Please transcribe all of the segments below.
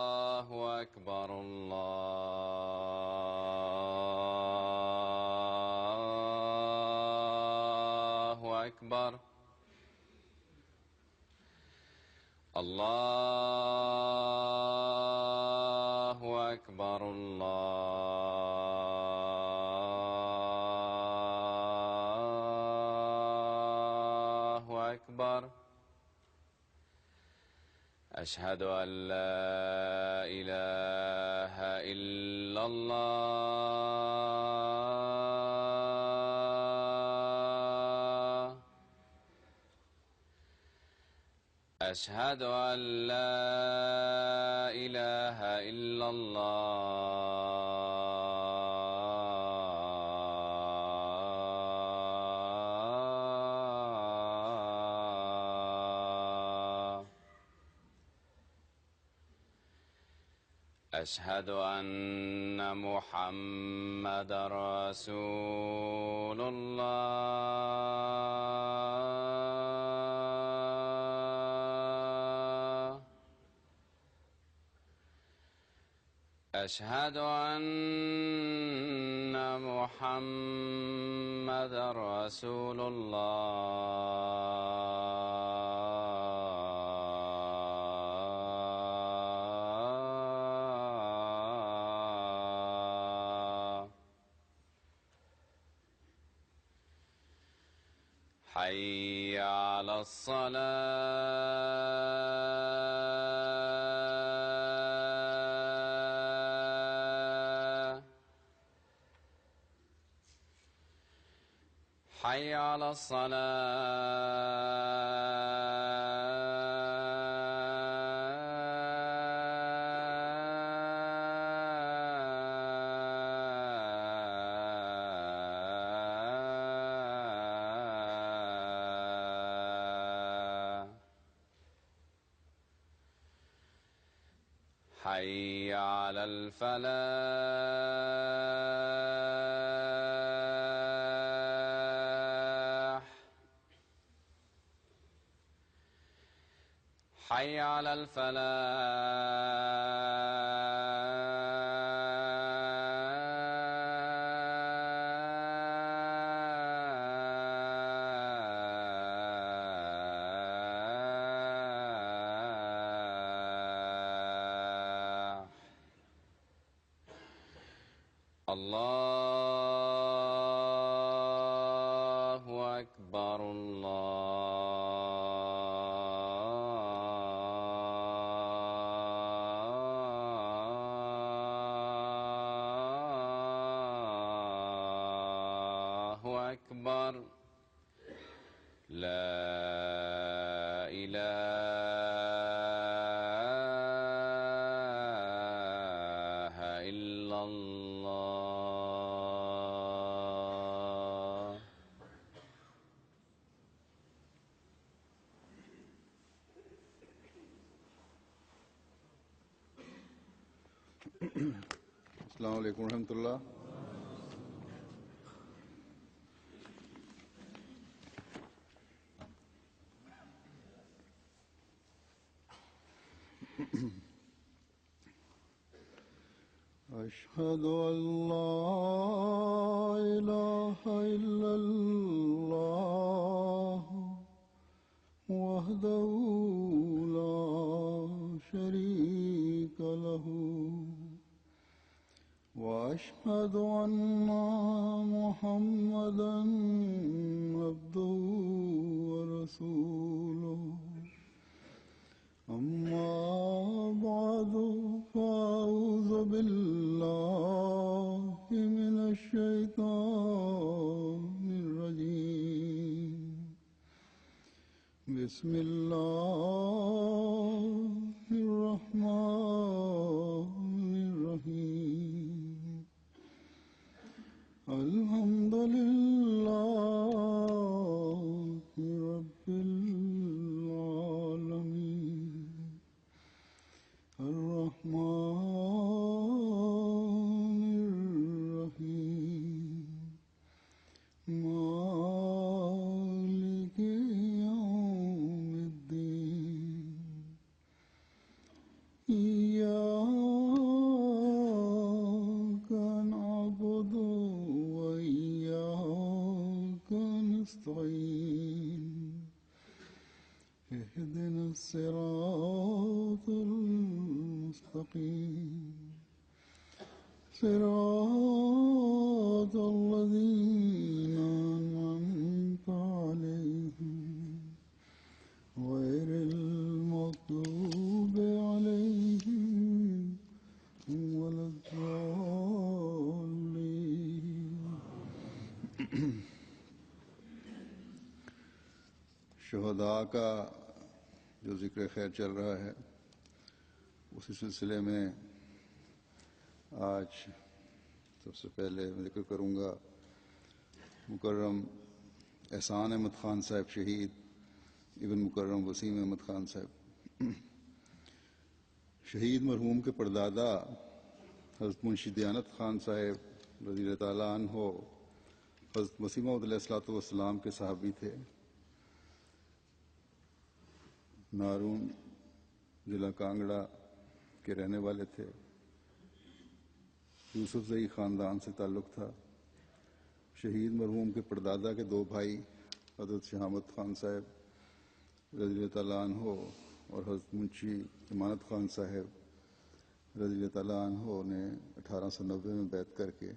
الله أكبر الله أكبر الله أكبر الله أكبر أشهد أن لا إله إلا الله أشهد أن لا إله إلا الله أشهد أن محمدا رسول الله أشهد أن محمدا رسول الله حي على الصلاة حي على الصلاة حي على الفلاح حي على الفلاح الله أكبر الله أكبر لا إله إلا الله السلام عليكم ورحمة الله. أشهد أن لا إله إلا الله وحده لا شريك له وأشهد أن محمدا عبده ورسوله أما بعد فأعوذ بالله من الشيطان الرجيم بسم الله الرحمن الرحيم الحمد لله رب العالمين الرحمن الرحيم مالك يوم الدين إياك نعبد وإياك نستعين اهدنا الصراط المستقيم صراط الذين أنعمت عليهم غير المغضوب عليهم ولا الضالين. شہداء کا جو ذکر خیر چل رہا ہے اسی سلسلے میں آج سب سے پہلے میں ذکر کروں گا مکرم احسان احمد خان صاحب شہید ابن مکرم وسیم احمد خان صاحب. شہید مرحوم کے پردادا حضرت منشی دیانت خان صاحب رضی اللہ تعالیٰ عنہ حضرت مسیح موعود علیہ الصلوۃ والسلام کے صحابی تھے. نارون ضلع کانگڑا کے رہنے والے تھے. یوسف زئی خاندان سے تعلق تھا. شہید مرحوم کے پردادا کے دو بھائی حضرت شہامت خان صاحب رضی اللہ تعالیٰ عنہ اور حضرت منشی امانت خان صاحب رضی اللہ تعالیٰ عنہ نے 1890 میں بیعت کر کے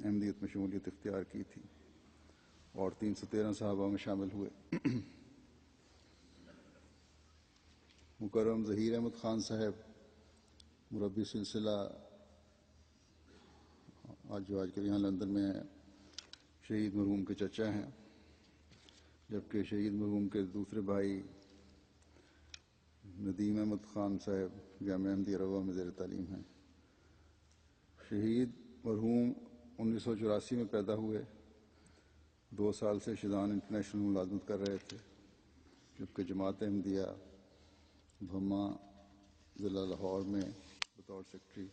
احمدیت میں شمولیت اختیار کی تھی اور 313 صحابہ میں شامل ہوئے. مکرم ظہیر احمد خان صاحب مربی سلسلہ آج کل یہاں لندن میں ہیں. شہید مرحوم کے چچا ہیں، جبکہ شہید مرحوم کے دوسرے بھائی ندیم احمد خان صاحب جامعہ احمدیہ روا میں زیر تعلیم ہیں. شہید مرحوم 1984 میں پیدا ہوئے. 2 سال سے شیزان انٹرنیشنل ملازمت کر رہے تھے، جبکہ جماعت احمدیہ بھما ضلع لاہور میں بطور سیکرٹری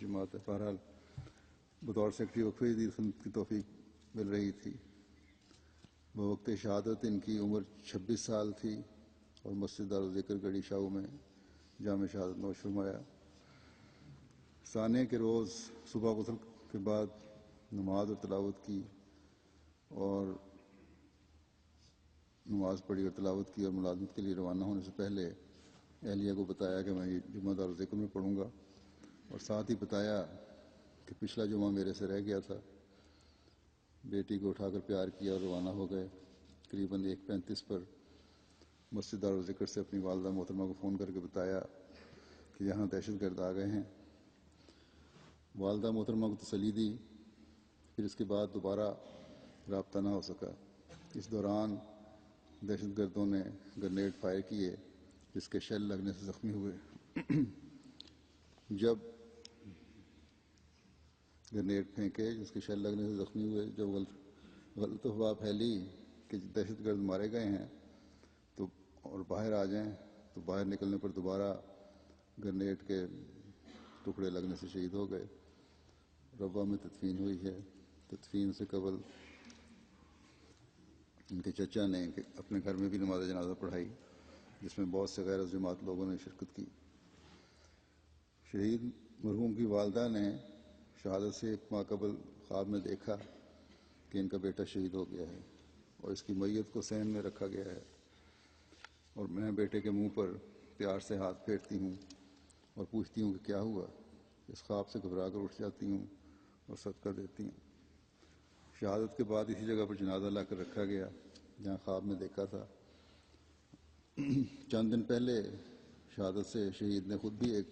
جماعت ہے بہرحال بطور سیکرٹری وقف جدید خدمت کی توفیق مل رہی تھی. بوقت شہادت ان کی عمر 26 سال تھی اور مسجد دارالذکر گڑھی شاہو میں جامع شہادت نوش فرمایا. ثانے کے روز صبح غسل کے بعد نماز اور تلاوت کی اور نماز پڑھی اور تلاوت کی اور ملازمت کے لیے روانہ ہونے سے پہلے اہلیہ کو بتایا کہ میں جمعہ دارالذکر میں پڑھوں گا، اور ساتھ ہی بتایا کہ پچھلا جمعہ میرے سے رہ گیا تھا. بیٹی کو اٹھا کر پیار کیا اور روانہ ہو گئے. قریباً 1:35 پر مسجد دارالذکر سے اپنی والدہ محترمہ کو فون کر کے بتایا کہ یہاں دہشت گرد آ گئے ہیں. والدہ محترمہ کو تسلی دی. پھر اس کے بعد دوبارہ رابطہ نہ ہو سکا. اس دوران دہشت گردوں نے گرنیڈ فائر کیے جس کے شیل لگنے سے زخمی ہوئے. جب گرنیڈ پھینکے جس کے شیل لگنے سے زخمی ہوئے، جب غلط افواہ پھیلی کہ دہشت گرد مارے گئے ہیں تو اور باہر آ جائیں، تو باہر نکلنے پر دوبارہ گرنیڈ کے ٹکڑے لگنے سے شہید ہو گئے. روا میں تدفین ہوئی ہے. تدفین سے قبل ان کے چچا نے اپنے گھر میں بھی نماز جنازہ پڑھائی، جس میں بہت سے غیر جماعت لوگوں نے شرکت کی. شہید مرحوم کی والدہ نے شہادت سے 1 ماہ قبل خواب میں دیکھا کہ ان کا بیٹا شہید ہو گیا ہے اور اس کی میت کو صحن میں رکھا گیا ہے، اور میں بیٹے کے منہ پر پیار سے ہاتھ پھیرتی ہوں اور پوچھتی ہوں کہ کیا ہوا. اس خواب سے گھبرا کر اٹھ جاتی ہوں اور صدقہ دیتی ہوں. شہادت کے بعد اسی جگہ پر جنازہ لا کر رکھا گیا جہاں خواب میں دیکھا تھا. چند دن پہلے شہادت سے شہید نے خود بھی ایک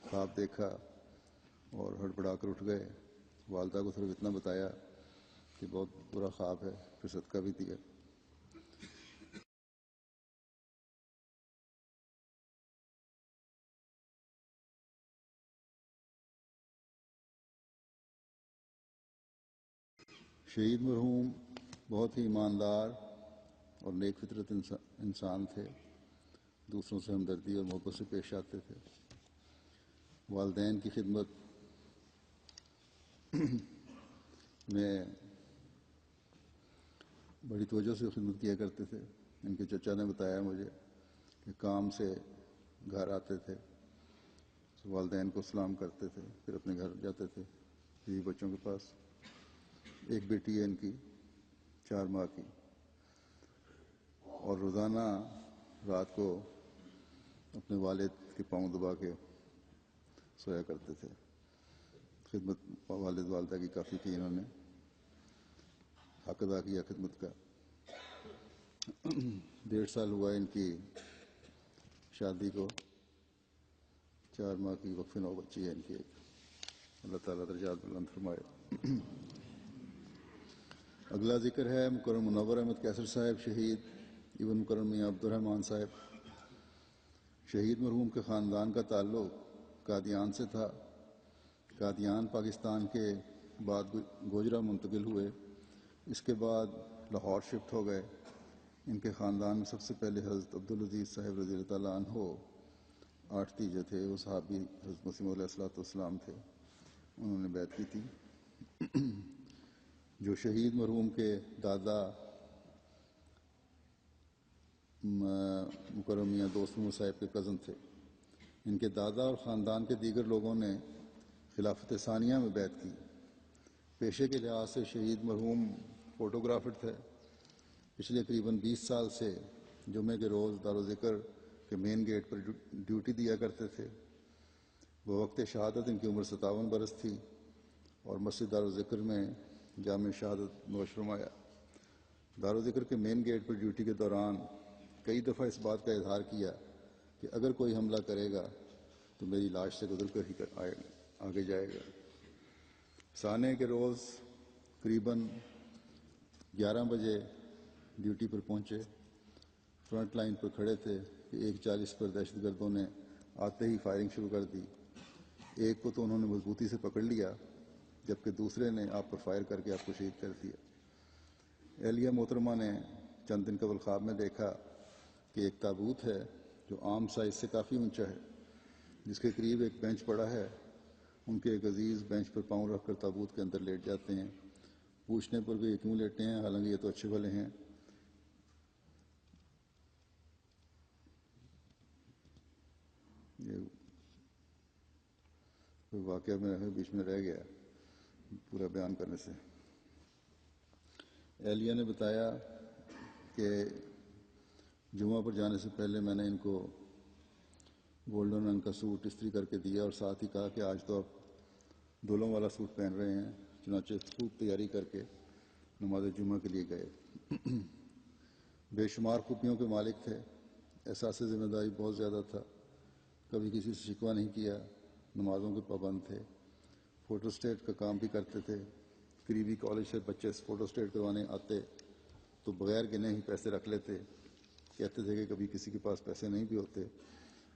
خواب دیکھا اور ہڑبڑا کر اٹھ گئے. والدہ کو صرف اتنا بتایا کہ بہت برا خواب ہے، پھر صدقہ بھی دیا. شہید مرحوم بہت ہی ایماندار اور نیک فطرت انسان تھے، دوسروں سے ہمدردی اور محبت سے پیش آتے تھے۔ والدین کی خدمت میں بڑی توجہ سے خدمت کیا کرتے تھے۔ ان کے چچا نے بتایا مجھے کہ کام سے گھر آتے تھے، والدین کو سلام کرتے تھے، پھر اپنے گھر جاتے تھے بیوی بچوں کے پاس۔ ایک بیٹی ہے ان کی 4 ماہ کی، اور روزانہ رات کو اپنے والد کے پاؤں دبا کے سویا کرتے تھے۔ خدمت والد والدہ کی کافی کی، انہوں نے حق ادا کیا خدمت کا۔ 1.5 سال ہوا ان کی شادی کو، 4 ماہ کی وقف نو بچی ہے ان کی ایک۔ اللہ تعالیٰ درجات بلند فرمائے۔ اگلا ذکر ہے مکرم منور احمد کیسر صاحب شہید ابن مکرم میاں عبد الرحمان صاحب۔ شہید مرحوم کے خاندان کا تعلق قادیان سے تھا۔ قادیان پاکستان کے بعد گوجرا منتقل ہوئے، اس کے بعد لاہور شفٹ ہو گئے۔ ان کے خاندان میں سب سے پہلے حضرت عبدالعزیز صاحب رضی اللہ تعالیٰ عنہ 8 جو تھے، وہ صحابی حضرت مسیح علیہ السلام تھے، انہوں نے بیعت کی تھی۔ جو شہید مرحوم کے دادا مکرم میاں دوست محمد صاحب کے کزن تھے۔ ان کے دادا اور خاندان کے دیگر لوگوں نے خلافت ثانیہ میں بیعت کی۔ پیشے کے لحاظ سے شہید مرحوم فوٹوگرافر تھے۔ پچھلے قریباً 20 سال سے جمعے کے روز دارالذکر کے مین گیٹ پر ڈیوٹی دیا کرتے تھے۔ بوقت شہادت ان کی عمر 57 برس تھی اور مسجد دارالذکر میں جامع شہادت نوش فرمایا۔ دارالذکر کے مین گیٹ پر ڈیوٹی کے دوران کئی دفعہ اس بات کا اظہار کیا کہ اگر کوئی حملہ کرے گا تو میری لاش سے گزر کر ہی آگے جائے گا۔ سانے کے روز قریباً 11 بجے ڈیوٹی پر پہنچے، فرنٹ لائن پر کھڑے تھے کہ 1:40 پر دہشت گردوں نے آتے ہی فائرنگ شروع کر دی۔ ایک کو تو انہوں نے مضبوطی سے پکڑ لیا، جبکہ دوسرے نے آپ پر فائر کر کے آپ کو شہید کر دیا۔ اہلیہ محترمہ نے چند دن قبل خواب میں دیکھا کہ ایک تابوت ہے جو عام سائز سے کافی اونچا ہے، جس کے قریب ایک بینچ پڑا ہے۔ ان کے ایک عزیز بینچ پر پاؤں رکھ کر تابوت کے اندر لیٹ جاتے ہیں۔ پوچھنے پر کہ یہ کیوں لیٹے ہیں، حالانکہ یہ تو اچھے بھلے ہیں۔ یہ کوئی واقعہ میرے بیچ میں رہ گیا پورا بیان کرنے سے۔ اہلیہ نے بتایا کہ جمعہ پر جانے سے پہلے میں نے ان کو گولڈن رنگ کا سوٹ استری کر کے دیا اور ساتھ ہی کہا کہ آج تو آپ دولوں والا سوٹ پہن رہے ہیں۔ چنانچہ خوب تیاری کر کے نماز جمعہ کے لیے گئے۔ بے شمار خوبیوں کے مالک تھے، احساس ذمہ داری بہت زیادہ تھا، کبھی کسی سے شکوہ نہیں کیا، نمازوں کے پابند تھے، فوٹو اسٹیٹ کا کام بھی کرتے تھے۔ قریبی کالج سے بچے فوٹو اسٹیٹ کروانے آتے تو بغیر گنے ہی پیسے رکھ لیتے، کہتے تھے کہ کبھی کسی کے پاس پیسے نہیں بھی ہوتے،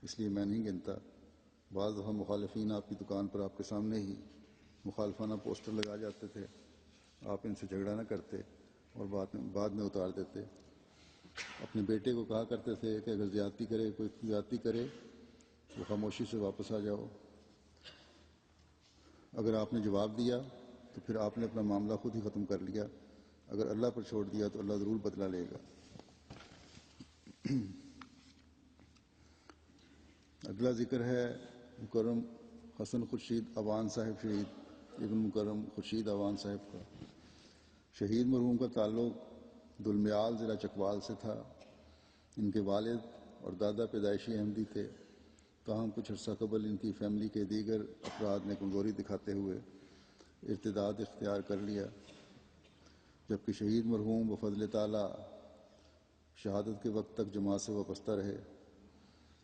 اس لیے میں نہیں گنتا۔ بعض دفعہ مخالفین آپ کی دکان پر آپ کے سامنے ہی مخالفانہ پوسٹر لگا جاتے تھے، آپ ان سے جھگڑا نہ کرتے اور بعد میں اتار دیتے۔ اپنے بیٹے کو کہا کرتے تھے کہ اگر کوئی زیادتی کرے تو خاموشی سے واپس آ جاؤ، اگر آپ نے جواب دیا تو پھر آپ نے اپنا معاملہ خود ہی ختم کر لیا، اگر اللہ پر چھوڑ دیا تو اللہ ضرور بدلہ لے گا۔ اگلا ذکر ہے مکرم حسن خورشید اوان صاحب شہید ابن مکرم خورشید اوان صاحب کا۔ شہید مرحوم کا تعلق دلمیال ضلع چکوال سے تھا۔ ان کے والد اور دادا پیدائشی احمدی تھے، تاہم کچھ عرصہ قبل ان کی فیملی کے دیگر افراد نے کمزوری دکھاتے ہوئے ارتداد اختیار کر لیا، جبکہ شہید مرحوم بفضل تعالی شہادت کے وقت تک جماعت سے وابستہ رہے۔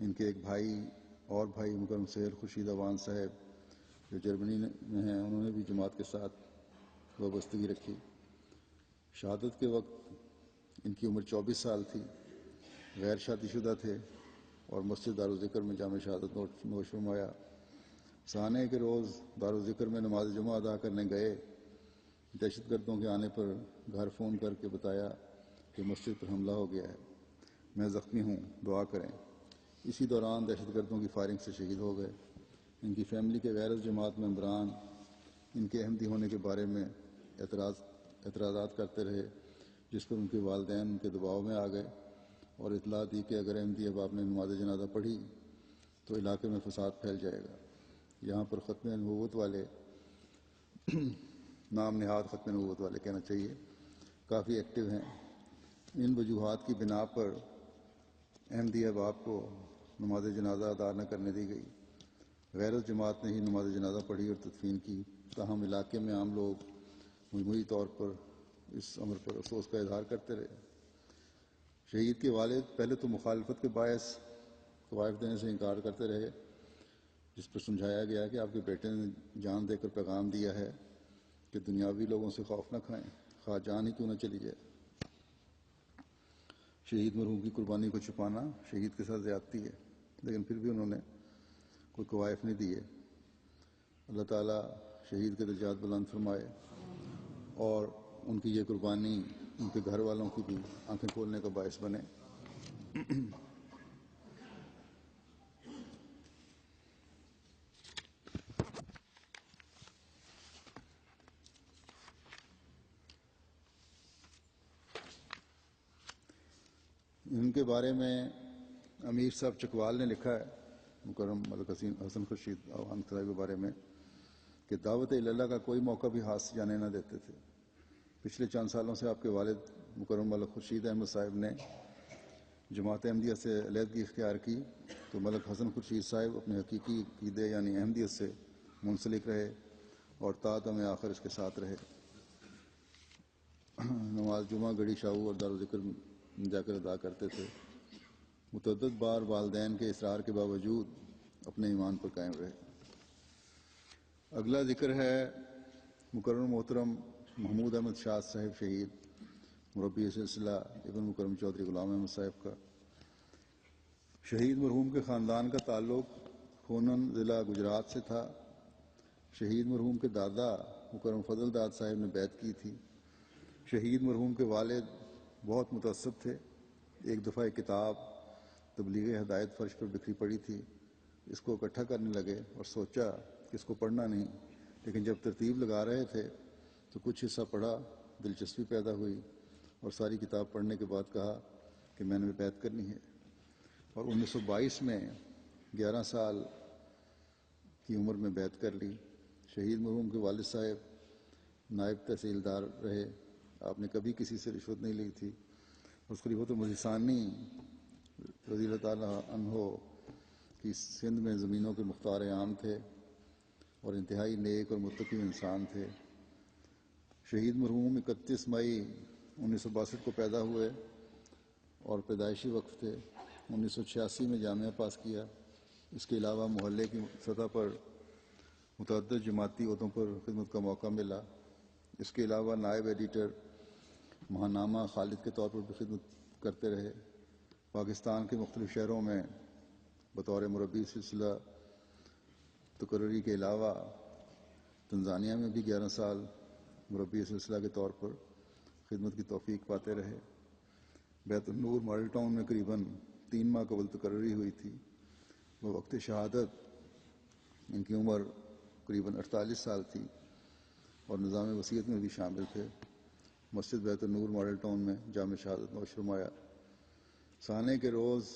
ان کے ایک بھائی مکرم سہیل خورشید اوان صاحب جو جرمنی میں ہیں، انہوں نے بھی جماعت کے ساتھ وابستگی رکھی۔ شہادت کے وقت ان کی عمر 24 سال تھی، غیر شادی شدہ تھے اور مسجد دارالذکر میں جامع شہادت نوش فرمایا۔ سانے کے روز دارالذکر میں نماز جمعہ ادا کرنے گئے، دہشت گردوں کے آنے پر گھر فون کر کے بتایا کہ مسجد پر حملہ ہو گیا ہے، میں زخمی ہوں، دعا کریں۔ اسی دوران دہشت گردوں کی فائرنگ سے شہید ہو گئے۔ ان کی فیملی کے غیر جماعت ممبران ان کے احمدی ہونے کے بارے میں اعتراضات کرتے رہے، جس پر ان کے والدین ان کے دباؤ میں آ گئے اور اطلاع دی کہ اگر احمدی احباب نے نماز جنازہ پڑھی تو علاقے میں فساد پھیل جائے گا۔ یہاں پر ختم نبوت والے نام نہاد ختم نبوت والے کہنا چاہیے کافی ایکٹیو ہیں۔ ان وجوہات کی بنا پر احمدی احباب کو نماز جنازہ ادا نہ کرنے دی گئی۔ غیر جماعت نے ہی نماز جنازہ پڑھی اور تدفین کی، تاہم علاقے میں عام لوگ مجموعی طور پر اس امر پر افسوس کا اظہار کرتے رہے۔ شہید کے والد پہلے تو مخالفت کے باعث طوائف دینے سے انکار کرتے رہے، جس پر سمجھایا گیا کہ آپ کے بیٹے نے جان دے کر پیغام دیا ہے کہ دنیاوی لوگوں سے خوف نہ کھائیں، خواہ جان ہی کیوں نہ چلی جائے۔ شہید مرحوم کی قربانی کو چھپانا شہید کے ساتھ زیادتی ہے، لیکن پھر بھی انہوں نے کوئی کوائف نہیں دیے۔ اللہ تعالیٰ شہید کے درجات بلند فرمائے اور ان کی یہ قربانی ان کے گھر والوں کی بھی آنکھیں کھولنے کا باعث بنے۔ ان کے بارے میں امیر صاحب چکوال نے لکھا ہے، مکرم ملک حسن خورشید عوام صاحب کے بارے میں، کہ دعوت اللہ کا کوئی موقع بھی ہاتھ سے جانے نہ دیتے تھے۔ پچھلے چند سالوں سے آپ کے والد مکرم ملک خورشید احمد صاحب نے جماعت احمدیہ سے علیحدگی اختیار کی تو ملک حسن خورشید صاحب اپنے حقیقی عقیدے یعنی احمدیت سے منسلک رہے اور تا دم آخر اس کے ساتھ رہے۔ نماز جمعہ گڑی شاہو اور دارالذکر جا کر ادا کرتے تھے۔ متعدد بار والدین کے اصرار کے باوجود اپنے ایمان پر قائم رہے۔ اگلا ذکر ہے مکرم محترم محمود احمد شاہ صاحب شہید مربی سلسلہ ابن مکرم چودھری غلام احمد صاحب کا۔ شہید مرحوم کے خاندان کا تعلق خونن ضلع گجرات سے تھا۔ شہید مرحوم کے دادا مکرم فضل داد صاحب نے بیعت کی تھی۔ شہید مرحوم کے والد بہت متعصب تھے۔ ایک دفعہ ایک کتاب تبلیغ ہدایت فرش پر بکھری پڑی تھی، اس کو اکٹھا کرنے لگے اور سوچا کہ اس کو پڑھنا نہیں، لیکن جب ترتیب لگا رہے تھے تو کچھ حصہ پڑھا، دلچسپی پیدا ہوئی اور ساری کتاب پڑھنے کے بعد کہا کہ میں نے بیعت کرنی ہے، اور 1922 میں 11 سال کی عمر میں بیعت کر لی۔ شہید مرحوم کے والد صاحب نائب تحصیلدار رہے۔ آپ نے کبھی کسی سے رشوت نہیں لی تھی۔ اس خلیفۃ المسیح ثانی رضی اللہ تعالیٰ عنہ کی سندھ میں زمینوں کے مختار عام تھے اور انتہائی نیک اور متقی انسان تھے۔ شہید مرحوم 31 مئی 1962 کو پیدا ہوئے اور پیدائشی وقف تھے۔ 1986 میں جامعہ پاس کیا۔ اس کے علاوہ محلے کی سطح پر متعدد جماعتی عہدوں پر خدمت کا موقع ملا۔ اس کے علاوہ نائب ایڈیٹر ماہنامہ خالد کے طور پر بھی خدمت کرتے رہے۔ پاکستان کے مختلف شہروں میں بطور مربی سلسلہ تقرری کے علاوہ تنزانیہ میں بھی 11 سال مربی سلسلہ کے طور پر خدمت کی توفیق پاتے رہے۔ بیت النور ماڈل ٹاؤن میں قریباً 3 ماہ قبل تقرری ہوئی تھی۔ وہ وقت شہادت ان کی عمر قریباً 48 سال تھی اور نظام وصیت میں بھی شامل تھے۔ مسجد بیت النور ماڈل ٹاؤن میں جامع شہادت نوش فرمایا۔ سانے کے روز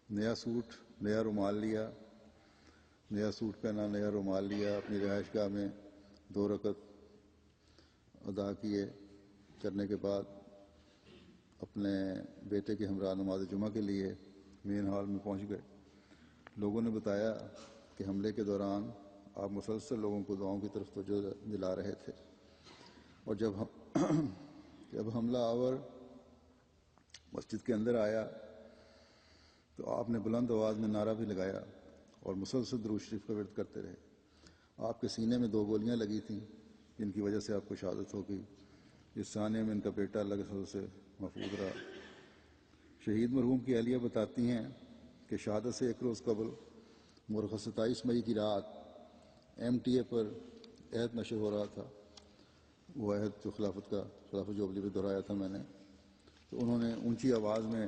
نیا سوٹ، نیا رومال لیا، نیا سوٹ پہنا، نیا رومال لیا، اپنی رہائش گاہ میں 2 رکعت ادا کیے کرنے کے بعد اپنے بیٹے کے ہمراہ نماز جمعہ کے لیے مین ہال میں پہنچ گئے۔ لوگوں نے بتایا کہ حملے کے دوران آپ مسلسل لوگوں کو دعاؤں کی طرف توجہ دلا رہے تھے، اور جب حملہ آور مسجد کے اندر آیا تو آپ نے بلند آواز میں نعرہ بھی لگایا اور مسلسل درود شریف کا ورد کرتے رہے۔ آپ کے سینے میں 2 گولیاں لگی تھیں جن کی وجہ سے آپ کو شہادت ہو گئی۔ اس سانے میں ان کا بیٹا اللہ کے فضل سے محفوظ رہا۔ شہید مرحوم کی اہلیہ بتاتی ہیں کہ شہادت سے 1 روز قبل مورخ 27 مئی کی رات MTA پر عہد نشر ہو رہا تھا۔ وہ عہد جو خلافت جوبلی پہ دہرایا تھا میں نے، تو انہوں نے اونچی آواز میں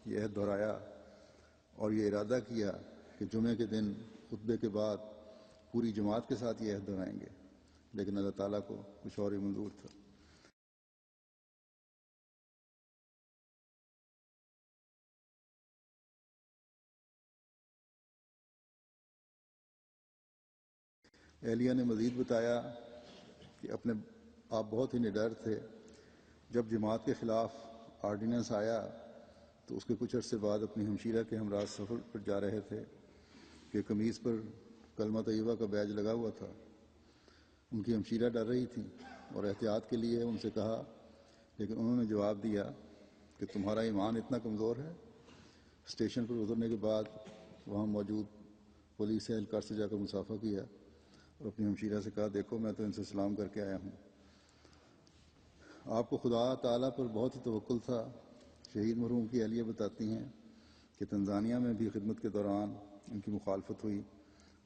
یہ عہد دہرایا اور یہ ارادہ کیا کہ جمعے کے دن خطبے کے بعد پوری جماعت کے ساتھ یہ عہد دہرائیں گے، لیکن اللہ تعالیٰ کو کچھ اور ہی منظور تھا۔ اہلیہ نے مزید بتایا کہ آپ بہت ہی نڈر تھے۔ جب جماعت کے خلاف آرڈیننس آیا تو اس کے کچھ عرصے بعد اپنی ہمشیرہ کے ہمراہ سفر پر جا رہے تھے کہ قمیص پر کلمہ طیبہ کا بیج لگا ہوا تھا۔ ان کی ہمشیرہ ڈر رہی تھی اور احتیاط کے لیے ان سے کہا، لیکن انہوں نے جواب دیا کہ تمہارا ایمان اتنا کمزور ہے۔ اسٹیشن پر اترنے کے بعد وہاں موجود پولیس اہلکار سے جا کر مصافحہ کیا اور اپنی ہمشیرہ سے کہا، دیکھو میں تو ان سے سلام کر کے آیا ہوں۔ آپ کو خدا تعالیٰ پر بہت ہی توکل تھا۔ شہید مرحوم کی اہلیہ بتاتی ہیں کہ تنزانیہ میں بھی خدمت کے دوران ان کی مخالفت ہوئی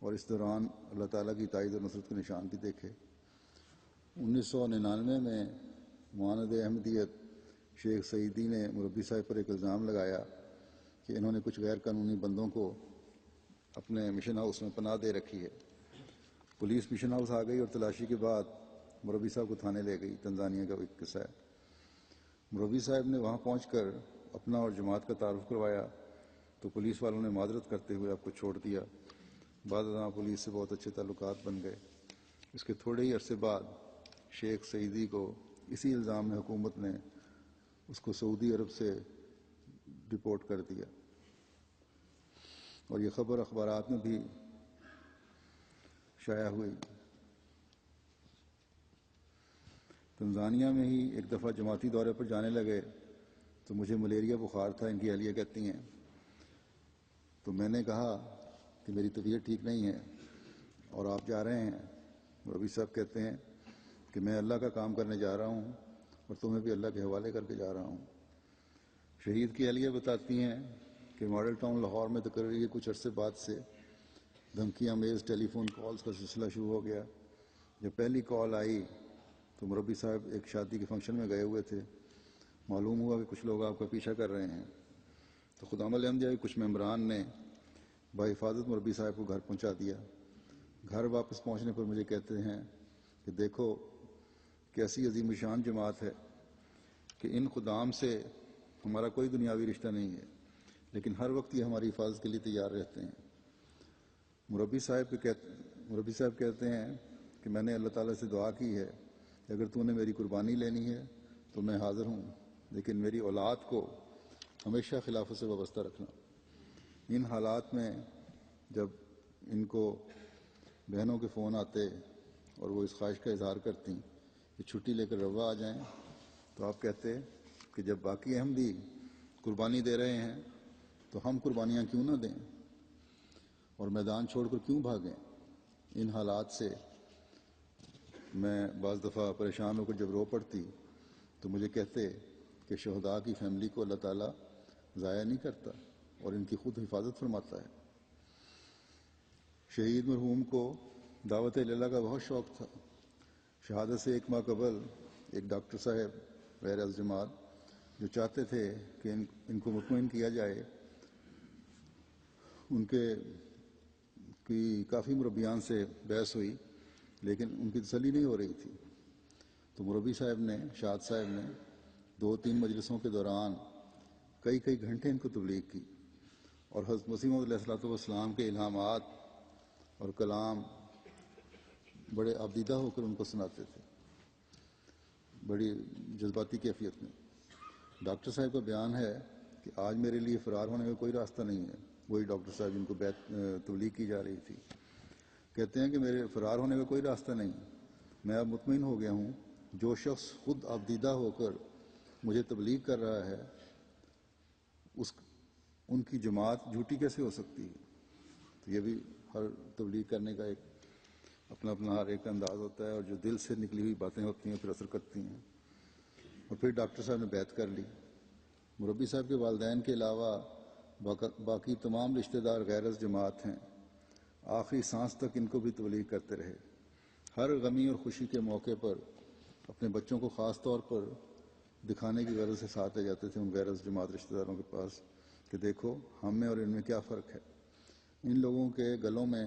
اور اس دوران اللہ تعالیٰ کی تائید اور نصرت کے نشان بھی دیکھے۔ 1999 میں معاند احمدیت شیخ سعیدی نے مربی صاحب پر ایک الزام لگایا کہ انہوں نے کچھ غیر قانونی بندوں کو اپنے مشن ہاؤس میں پناہ دے رکھی ہے۔ پولیس مشن ہاؤس آ گئی اور تلاشی کے بعد مربی صاحب کو تھانے لے گئی۔ تنزانیہ کا ایک قصہ ہے۔ مربی صاحب نے وہاں پہنچ کر اپنا اور جماعت کا تعارف کروایا تو پولیس والوں نے معذرت کرتے ہوئے آپ کو چھوڑ دیا۔ بعد ازاں پولیس سے بہت اچھے تعلقات بن گئے۔ اس کے تھوڑے ہی عرصے بعد شیخ سعیدی کو اسی الزام میں حکومت نے اس کو سعودی عرب سے ڈپورٹ کر دیا اور یہ خبر اخبارات میں بھی شائع ہوئی۔ تنزانیہ میں ہی ایک دفعہ جماعتی دورے پر جانے لگے تو مجھے ملیریا بخار تھا، ان کی اہلیہ کہتی ہیں، تو میں نے کہا کہ میری طبیعت ٹھیک نہیں ہے اور آپ جا رہے ہیں۔ مربی صاحب کہتے ہیں کہ میں اللہ کا کام کرنے جا رہا ہوں اور تمہیں بھی اللہ کے حوالے کر کے جا رہا ہوں۔ شہید کی اہلیہ بتاتی ہیں کہ ماڈل ٹاؤن لاہور میں تقرری کے کچھ عرصے بعد سے دھمکی آمیز ٹیلی فون کالز کا سلسلہ شروع ہو گیا۔ جب پہلی کال آئی تو مربی صاحب ایک شادی کے فنکشن میں گئے ہوئے تھے۔ معلوم ہوا کہ کچھ لوگ آپ کا پیچھا کر رہے ہیں، تو خدام احمدیہ کے کچھ ممبران نے بحفاظت مربی صاحب کو گھر پہنچا دیا۔ گھر واپس پہنچنے پر مجھے کہتے ہیں کہ دیکھو کیسی عظیم شان جماعت ہے کہ ان خدام سے ہمارا کوئی دنیاوی رشتہ نہیں ہے، لیکن ہر وقت یہ ہماری حفاظت کے لیے تیار رہتے ہیں۔ مربی صاحب کہتے ہیں کہ میں نے اللہ تعالیٰ سے دعا کی ہے کہ اگر تو نے میری قربانی لینی ہے تو میں حاضر ہوں، لیکن میری اولاد کو ہمیشہ خلافت سے وابستہ رکھنا۔ ان حالات میں جب ان کو بہنوں کے فون آتے اور وہ اس خواہش کا اظہار کرتی کہ چھٹی لے کر روا آ جائیں، تو آپ کہتے کہ جب باقی احمدی قربانی دے رہے ہیں تو ہم قربانیاں کیوں نہ دیں اور میدان چھوڑ کر کیوں بھاگیں۔ ان حالات سے میں بعض دفعہ پریشان ہو کر جب رو پڑتی تو مجھے کہتے کہ شہداء کی فیملی کو اللہ تعالیٰ ضائع نہیں کرتا اور ان کی خود حفاظت فرماتا ہے۔ شہید مرحوم کو دعوت اللہ کا بہت شوق تھا۔ شہادت سے ایک ماہ قبل ایک ڈاکٹر صاحب غیر از جماعت جو چاہتے تھے کہ ان کو مطمئن کیا جائے، ان کے کی کافی مربیان سے بحث ہوئی لیکن ان کی تسلی نہیں ہو رہی تھی، تو مربی صاحب نے شاد صاحب نے 2-3 مجلسوں کے دوران کئی گھنٹے ان کو تبلیغ کی اور حضرت مسیح موعود علیہ الصلوۃ والسلام کے الہامات اور کلام بڑے آبدیدہ ہو کر ان کو سناتے تھے، بڑی جذباتی کیفیت میں۔ ڈاکٹر صاحب کا بیان ہے کہ آج میرے لیے فرار ہونے کا کوئی راستہ نہیں ہے۔ وہی ڈاکٹر صاحب جن کو تبلیغ کی جا رہی تھی کہتے ہیں کہ میرے فرار ہونے کا کوئی راستہ نہیں، میں اب مطمئن ہو گیا ہوں، جو شخص خود آبدیدہ ہو کر مجھے تبلیغ کر رہا ہے ان کی جماعت جھوٹی کیسے ہو سکتی ہے۔ تو یہ بھی ہر تبلیغ کرنے کا ایک اپنا ہر ایک انداز ہوتا ہے اور جو دل سے نکلی ہوئی باتیں ہوتی ہیں پھر اثر کرتی ہیں۔ اور پھر ڈاکٹر صاحب نے بیعت کر لی۔ مربی صاحب کے والدین کے علاوہ باقی تمام رشتہ دار غیر از جماعت ہیں، آخری سانس تک ان کو بھی تبلیغ کرتے رہے۔ ہر غمی اور خوشی کے موقع پر اپنے بچوں کو خاص طور پر دکھانے کی غرض سے ساتھ لے جاتے تھے ان غیر جماعت رشتہ داروں کے پاس کہ دیکھو ہم میں اور ان میں کیا فرق ہے. ان لوگوں کے گلوں میں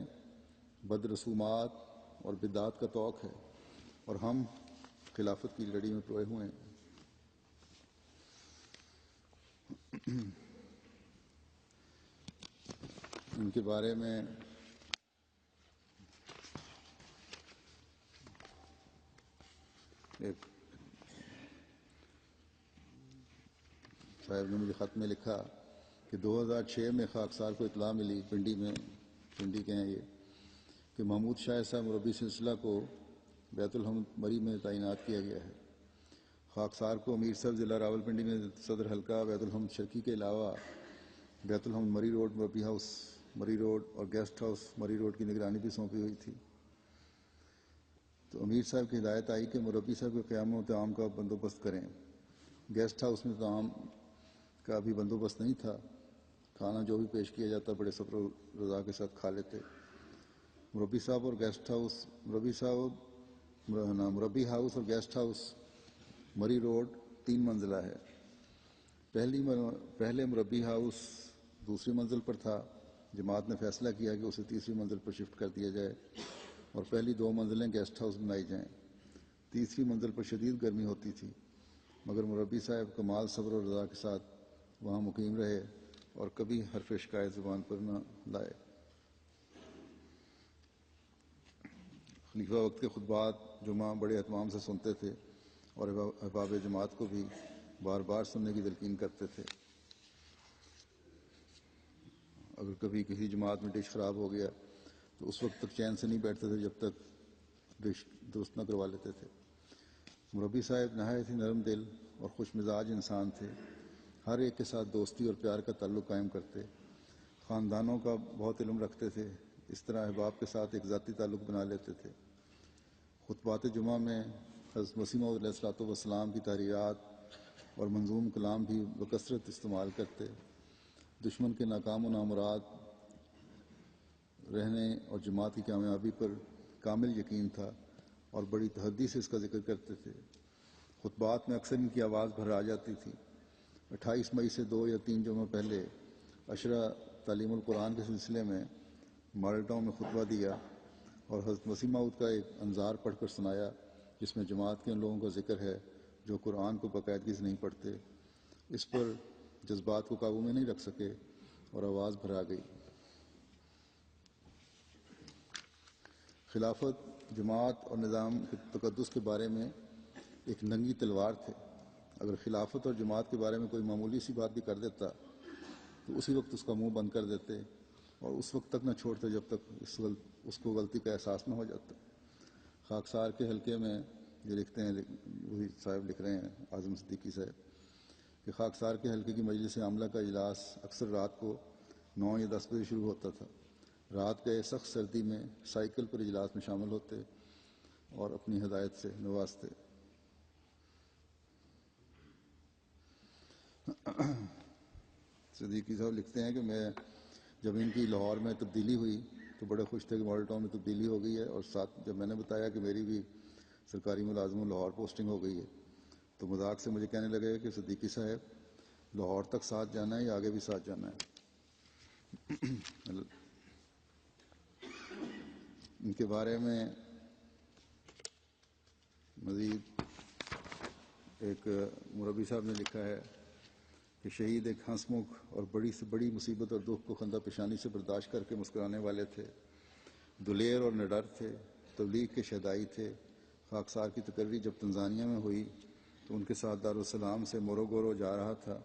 بد رسومات اور بدعات کا توق ہے اور ہم خلافت کی لڑی میں پروئے ہوئے ہیں. ان کے بارے میں ایک صاحب نے مجھے خط میں لکھا کہ 2006 میں خاکسار کو اطلاع ملی پنڈی کے ہیں یہ کہ محمود شاہ صاحب مربی سلسلہ کو بیت الحمد مری میں تعینات کیا گیا ہے. خاکسار کو امیر صاحب ضلع راولپنڈی میں صدر حلقہ بیت الحمد شرکی کے علاوہ بیت الحمد مری روڈ مربی ہاؤس مری روڈ اور گیسٹ ہاؤس مری روڈ کی نگرانی بھی سونپی ہوئی تھی. تو امیر صاحب کی ہدایت آئی کہ مربی صاحب کے قیام و طعام کا بندوبست کریں. گیسٹ ہاؤس میں طعام کا بھی بندوبست نہیں تھا. کھانا جو بھی پیش کیا جاتا بڑے صبر و رضا کے ساتھ کھا لیتے. مربی صاحب اور گیسٹ ہاؤس مربی ہاؤس اور گیسٹ ہاؤس مری روڈ 3 منزلہ ہے. پہلے مربی ہاؤس دوسری منزل پر تھا. جماعت نے فیصلہ کیا کہ اسے تیسری منزل پر شفٹ کر دیا جائے اور پہلی 2 منزلیں گیسٹ ہاؤس بنائی جائیں. تیسری منزل پر شدید گرمی ہوتی تھی مگر مربی صاحب کمال صبر و رضا کے ساتھ وہاں مقیم رہے اور کبھی حرف شکایت زبان پر نہ لائے. خلیفہ وقت کے خطبات جمعہ بڑے اہتمام سے سنتے تھے اور احباب جماعت کو بھی بار بار سننے کی تلقین کرتے تھے. اگر کبھی کسی جماعت میں ڈش خراب ہو گیا تو اس وقت تک چین سے نہیں بیٹھتے تھے جب تک ڈش درست نہ کروا لیتے تھے. مربی صاحب نہایت ہی نرم دل اور خوش مزاج انسان تھے. ہر ایک کے ساتھ دوستی اور پیار کا تعلق قائم کرتے. خاندانوں کا بہت علم رکھتے تھے. اس طرح احباب کے ساتھ ایک ذاتی تعلق بنا لیتے تھے. خطبات جمعہ میں حضرت مسیح موعود علیہ الصلوۃ والسلام کی تحریرات اور منظوم کلام بھی بکثرت استعمال کرتے. دشمن کے ناکام و نامراد رہنے اور جماعت کی کامیابی پر کامل یقین تھا اور بڑی تحدی سے اس کا ذکر کرتے تھے. خطبات میں اکثر ان کی آواز بھر آ جاتی تھی. 28 مئی سے 2 یا 3 جمعہ پہلے عشرہ تعلیم القرآن کے سلسلے میں ماڈل ٹاؤن میں خطبہ دیا اور حضرت مسیح موعود کا ایک انظار پڑھ کر سنایا جس میں جماعت کے ان لوگوں کا ذکر ہے جو قرآن کو باقاعدگی سے نہیں پڑھتے. اس پر جذبات کو قابو میں نہیں رکھ سکے اور آواز بھر آ گئی. خلافت جماعت اور نظام تقدس کے بارے میں ایک ننگی تلوار تھے. اگر خلافت اور جماعت کے بارے میں کوئی معمولی سی بات بھی کر دیتا تو اسی وقت اس کا منہ بند کر دیتے اور اس وقت تک نہ چھوڑتے جب تک اس کو غلطی کا احساس نہ ہو جاتا. خاکسار کے حلقے میں یہ لکھتے ہیں، وہی صاحب لکھ رہے ہیں اعظم صدیقی صاحب، کہ خاکسار کے حلقے کی مجلس عاملہ کا اجلاس اکثر رات کو 9 یا 10 بجے شروع ہوتا تھا. رات گئے سخت سردی میں سائیکل پر اجلاس میں شامل ہوتے اور اپنی ہدایت سے نوازتے. صدیقی صاحب لکھتے ہیں کہ میں جب ان کی لاہور میں تبدیلی ہوئی تو بڑے خوش تھے کہ ماڈل ٹاؤن میں تبدیلی ہو گئی ہے، اور ساتھ جب میں نے بتایا کہ میری بھی سرکاری ملازم لاہور پوسٹنگ ہو گئی ہے تو مذاق سے مجھے کہنے لگے کہ صدیقی صاحب لاہور تک ساتھ جانا ہے یا آگے بھی ساتھ جانا ہے. ان کے بارے میں مزید ایک مربی صاحب نے لکھا ہے کہ شہید ایک ہنس مکھ اور بڑی سے بڑی مصیبت اور دکھ کو خندہ پیشانی سے برداشت کر کے مسکرانے والے تھے. دلیر اور نڈر تھے. تبلیغ کے شہدائی تھے. خاکسار کی تقرری جب تنزانیہ میں ہوئی تو ان کے ساتھ دارالسلام سے موروگورو جا رہا تھا.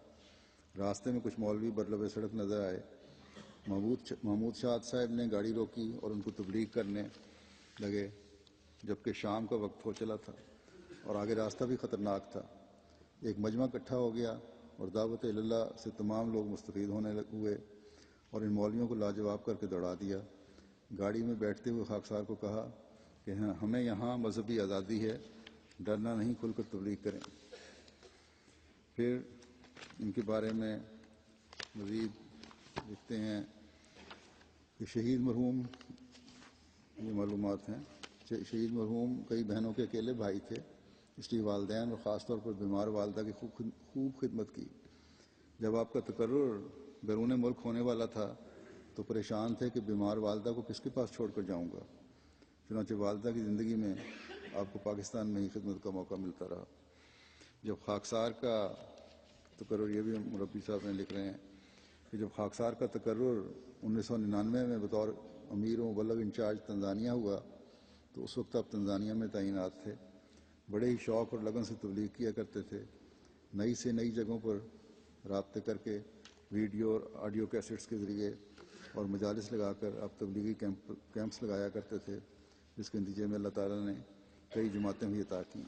راستے میں کچھ مولوی برلب سڑک نظر آئے. محمود شاد صاحب نے گاڑی روکی اور ان کو تبلیغ کرنے لگے جبکہ شام کا وقت ہو چلا تھا اور آگے راستہ بھی خطرناک تھا. ایک مجمع اکٹھا ہو گیا اور دعوت اللہ سے تمام لوگ مستفید ہونے ہوئے اور ان مولویوں کو لاجواب کر کے دوڑا دیا. گاڑی میں بیٹھتے ہوئے خاکسار کو کہا کہ ہمیں یہاں مذہبی آزادی ہے، ڈرنا نہیں، کھل کر تبلیغ کریں. پھر ان کے بارے میں مزید لکھتے ہیں کہ شہید مرحوم، یہ معلومات ہیں، شہید مرحوم کئی بہنوں کے اکیلے بھائی تھے اس لیے والدین اور خاص طور پر بیمار والدہ کی خوب خدمت کی۔ جب آپ کا تقرر بیرون ملک ہونے والا تھا تو پریشان تھے کہ بیمار والدہ کو کس کے پاس چھوڑ کر جاؤں گا، چنانچہ والدہ کی زندگی میں آپ کو پاکستان میں ہی خدمت کا موقع ملتا رہا۔ جب خاکسار کا تقرر، یہ بھی مربی صاحب نے لکھ رہے ہیں کہ جب خاکسار کا تقرر 1999 میں بطور امیر و مبلغ انچارج تنزانیہ ہوا تو اس وقت آپ تنزانیہ میں تعینات تھے۔ بڑے ہی شوق اور لگن سے تبلیغ کیا کرتے تھے، نئی سے نئی جگہوں پر رابطے کر کے ویڈیو اور آڈیو کیسٹس کے ذریعے اور مجالس لگا کر آپ تبلیغی کیمپس لگایا کرتے تھے، جس کے نتیجے میں اللہ تعالیٰ نے کئی جماعتیں بھی عطا کیں۔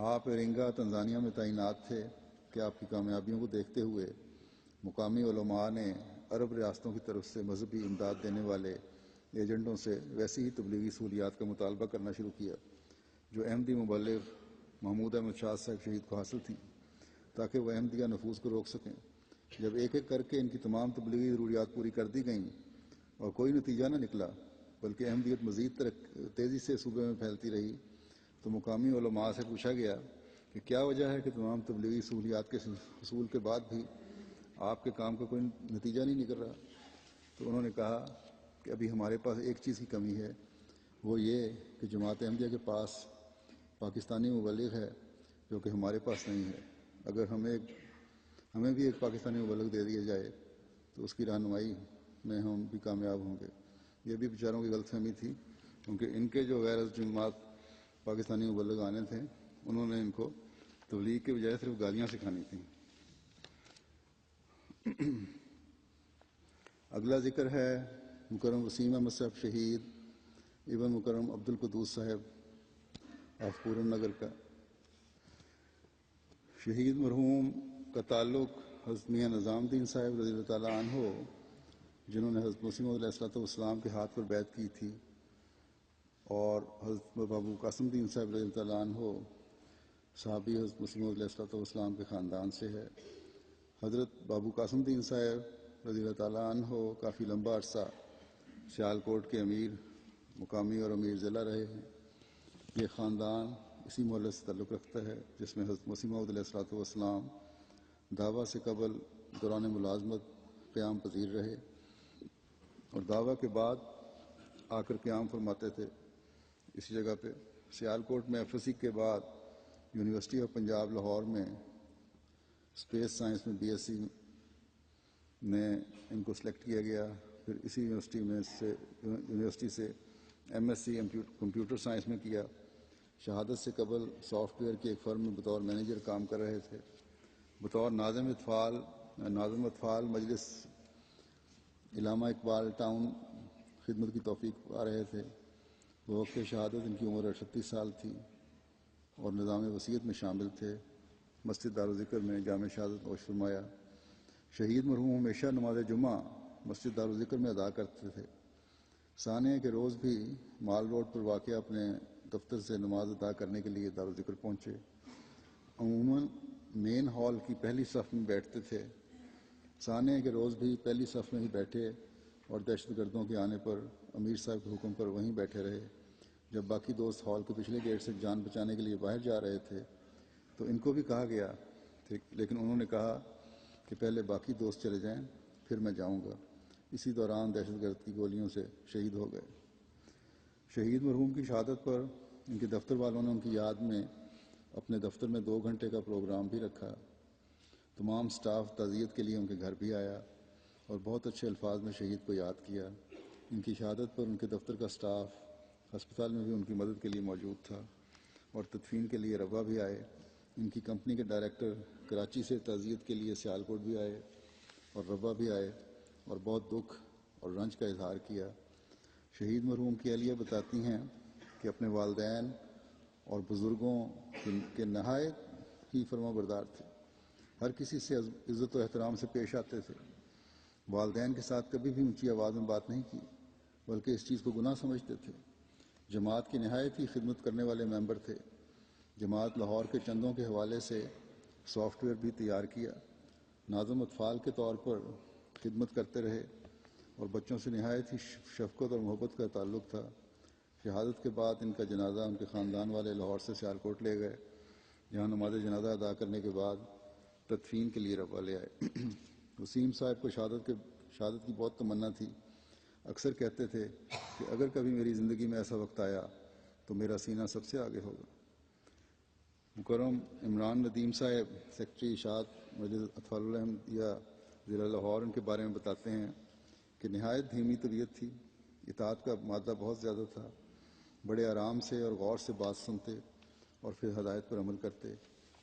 آپ ارنگا تنزانیہ میں تعینات تھے کہ آپ کی کامیابیوں کو دیکھتے ہوئے مقامی علماء نے عرب ریاستوں کی طرف سے مذہبی امداد دینے والے ایجنٹوں سے ویسی ہی تبلیغی سہولیات کا مطالبہ کرنا شروع کیا جو احمدی مبلغ محمود احمد شاہ صاحب شہید کو حاصل تھیں، تاکہ وہ احمدیہ نفوذ کو روک سکیں۔ جب ایک ایک کر کے ان کی تمام تبلیغی ضروریات پوری کر دی گئیں اور کوئی نتیجہ نہ نکلا بلکہ احمدیت مزید تیزی سے صوبے میں پھیلتی رہی تو مقامی علماء سے پوچھا گیا کہ کیا وجہ ہے کہ تمام تبلیغی سہولیات کے حصول کے بعد بھی آپ کے کام کا کوئی نتیجہ نہیں نکل رہا؟ تو انہوں نے کہا کہ ابھی ہمارے پاس ایک چیز کی کمی ہے، وہ یہ کہ جماعت احمدیہ کے پاس پاکستانی مبلغ ہے جو کہ ہمارے پاس نہیں ہے۔ اگر ہمیں بھی ایک پاکستانی مبلغ دے دیا جائے تو اس کی رہنمائی میں ہم بھی کامیاب ہوں گے۔ یہ بھی بیچاروں کی غلط فہمی تھی، کیونکہ ان کے جو غیر جماعت پاکستانی مبلغ آنے تھے انہوں نے ان کو تبلیغ کے بجائے صرف گالیاں سکھانی تھیں۔ اگلا ذکر ہے مکرم وسیم احمد صاحب شہید ابن مکرم عبد القدوس صاحب آف پورن نگر کا۔ شہید مرحوم کا تعلق حضرت میاں نظام الدین صاحب رضی اللہ تعالیٰ عنہ، جنہوں نے حضرت مسیح موعود علیہ السلام کے ہاتھ پر بیعت کی تھی، اور حضرت بابو قاسم الدین صاحب رضی اللہ تعالیٰ عنہ صحابی حضرت مسیح موعود علیہ السلام کے خاندان سے ہے۔ حضرت بابو قاسم الدین صاحب رضی اللہ تعالیٰ عنہ کافی لمبا عرصہ سیالکوٹ کے امیر مقامی اور امیر ضلع رہے ہیں۔ یہ خاندان اسی محلے سے تعلق رکھتا ہے جس میں حضرت مسیح موعود علیہ السلام دعویٰ سے قبل دوران ملازمت قیام پذیر رہے اور دعویٰ کے بعد آ کر قیام فرماتے تھے اسی جگہ پہ۔ سیالکوٹ میں ایف ایس سی کے بعد یونیورسٹی آف پنجاب لاہور میں اسپیس سائنس میں بی ایس سی میں ان کو سلیکٹ کیا گیا، پھر اسی یونیورسٹی سے M S C computer science میں کیا۔ شہادت سے قبل سافٹ ویئر کی ایک فرم میں بطور مینیجر کام کر رہے تھے۔ بطور ناظم اطفال مجلس علامہ اقبال ٹاؤن خدمت کی توفیق پا رہے تھے۔ وقت شہادت ان کی عمر 38 سال تھی اور نظام وصیت میں شامل تھے۔ مسجد دارالذکر میں جامع شہادت نوش فرمایا۔ شہید مرحوم ہمیشہ نماز جمعہ مسجد دارالذکر میں ادا کرتے تھے۔ ثانیہ کے روز بھی مال روڈ پر واقع اپنے دفتر سے نماز ادا کرنے کے لیے دارالذکر پہنچے۔ عموماً مین ہال کی پہلی صف میں بیٹھتے تھے۔ ثانیہ کے روز بھی پہلی صف میں ہی بیٹھے اور دہشت گردوں کے آنے پر امیر صاحب کے حکم پر وہیں بیٹھے رہے۔ جب باقی دوست ہال کے پچھلے گیٹ سے جان بچانے کے لیے باہر جا رہے تھے تو ان کو بھی کہا گیا، لیکن انہوں نے کہا کہ پہلے باقی دوست چلے جائیں پھر میں جاؤں گا۔ اسی دوران دہشت گرد کی گولیوں سے شہید ہو گئے۔ شہید مرحوم کی شہادت پر ان کے دفتر والوں نے ان کی یاد میں اپنے دفتر میں 2 گھنٹے کا پروگرام بھی رکھا۔ تمام سٹاف تعزیت کے لیے ان کے گھر بھی آیا اور بہت اچھے الفاظ میں شہید کو یاد کیا۔ ان کی شہادت پر ان کے دفتر کا سٹاف ہسپتال میں بھی ان کی مدد کے لیے موجود تھا اور تدفین کے لیے روا بھی آئے۔ ان کی کمپنی کے ڈائریکٹر کراچی سے تعزیت کے لیے سیالکوٹ بھی آئے اور روا بھی آئے اور بہت دکھ اور رنج کا اظہار کیا۔ شہید مرحوم کی اہلیہ بتاتی ہیں کہ اپنے والدین اور بزرگوں کے نہایت ہی فرما بردار تھے، ہر کسی سے عزت و احترام سے پیش آتے تھے۔ والدین کے ساتھ کبھی بھی اونچی آواز میں بات نہیں کی بلکہ اس چیز کو گناہ سمجھتے تھے۔ جماعت کی نہایت ہی خدمت کرنے والے ممبر تھے۔ جماعت لاہور کے چندوں کے حوالے سے سافٹ ویئر بھی تیار کیا. ناظم اطفال کے طور پر خدمت کرتے رہے اور بچوں سے نہایت ہی شفقت اور محبت کا تعلق تھا. شہادت کے بعد ان کا جنازہ ان کے خاندان والے لاہور سے سیالکوٹ لے گئے، جہاں نماز جنازہ ادا کرنے کے بعد تدفین کے لیے روا لے آئے. وسیم صاحب کو شہادت کی بہت تمنا تھی. اکثر کہتے تھے کہ اگر کبھی میری زندگی میں ایسا وقت آیا تو میرا سینہ سب سے آگے ہوگا. مکرم عمران ندیم صاحب سیکرٹری اشاعت مجلس اطفال الاحمدیہ ضلع لاہور ان کے بارے میں بتاتے ہیں کہ نہایت دھیمی طبیعت تھی، اطاعت کا مادہ بہت زیادہ تھا، بڑے آرام سے اور غور سے بات سنتے اور پھر ہدایت پر عمل کرتے.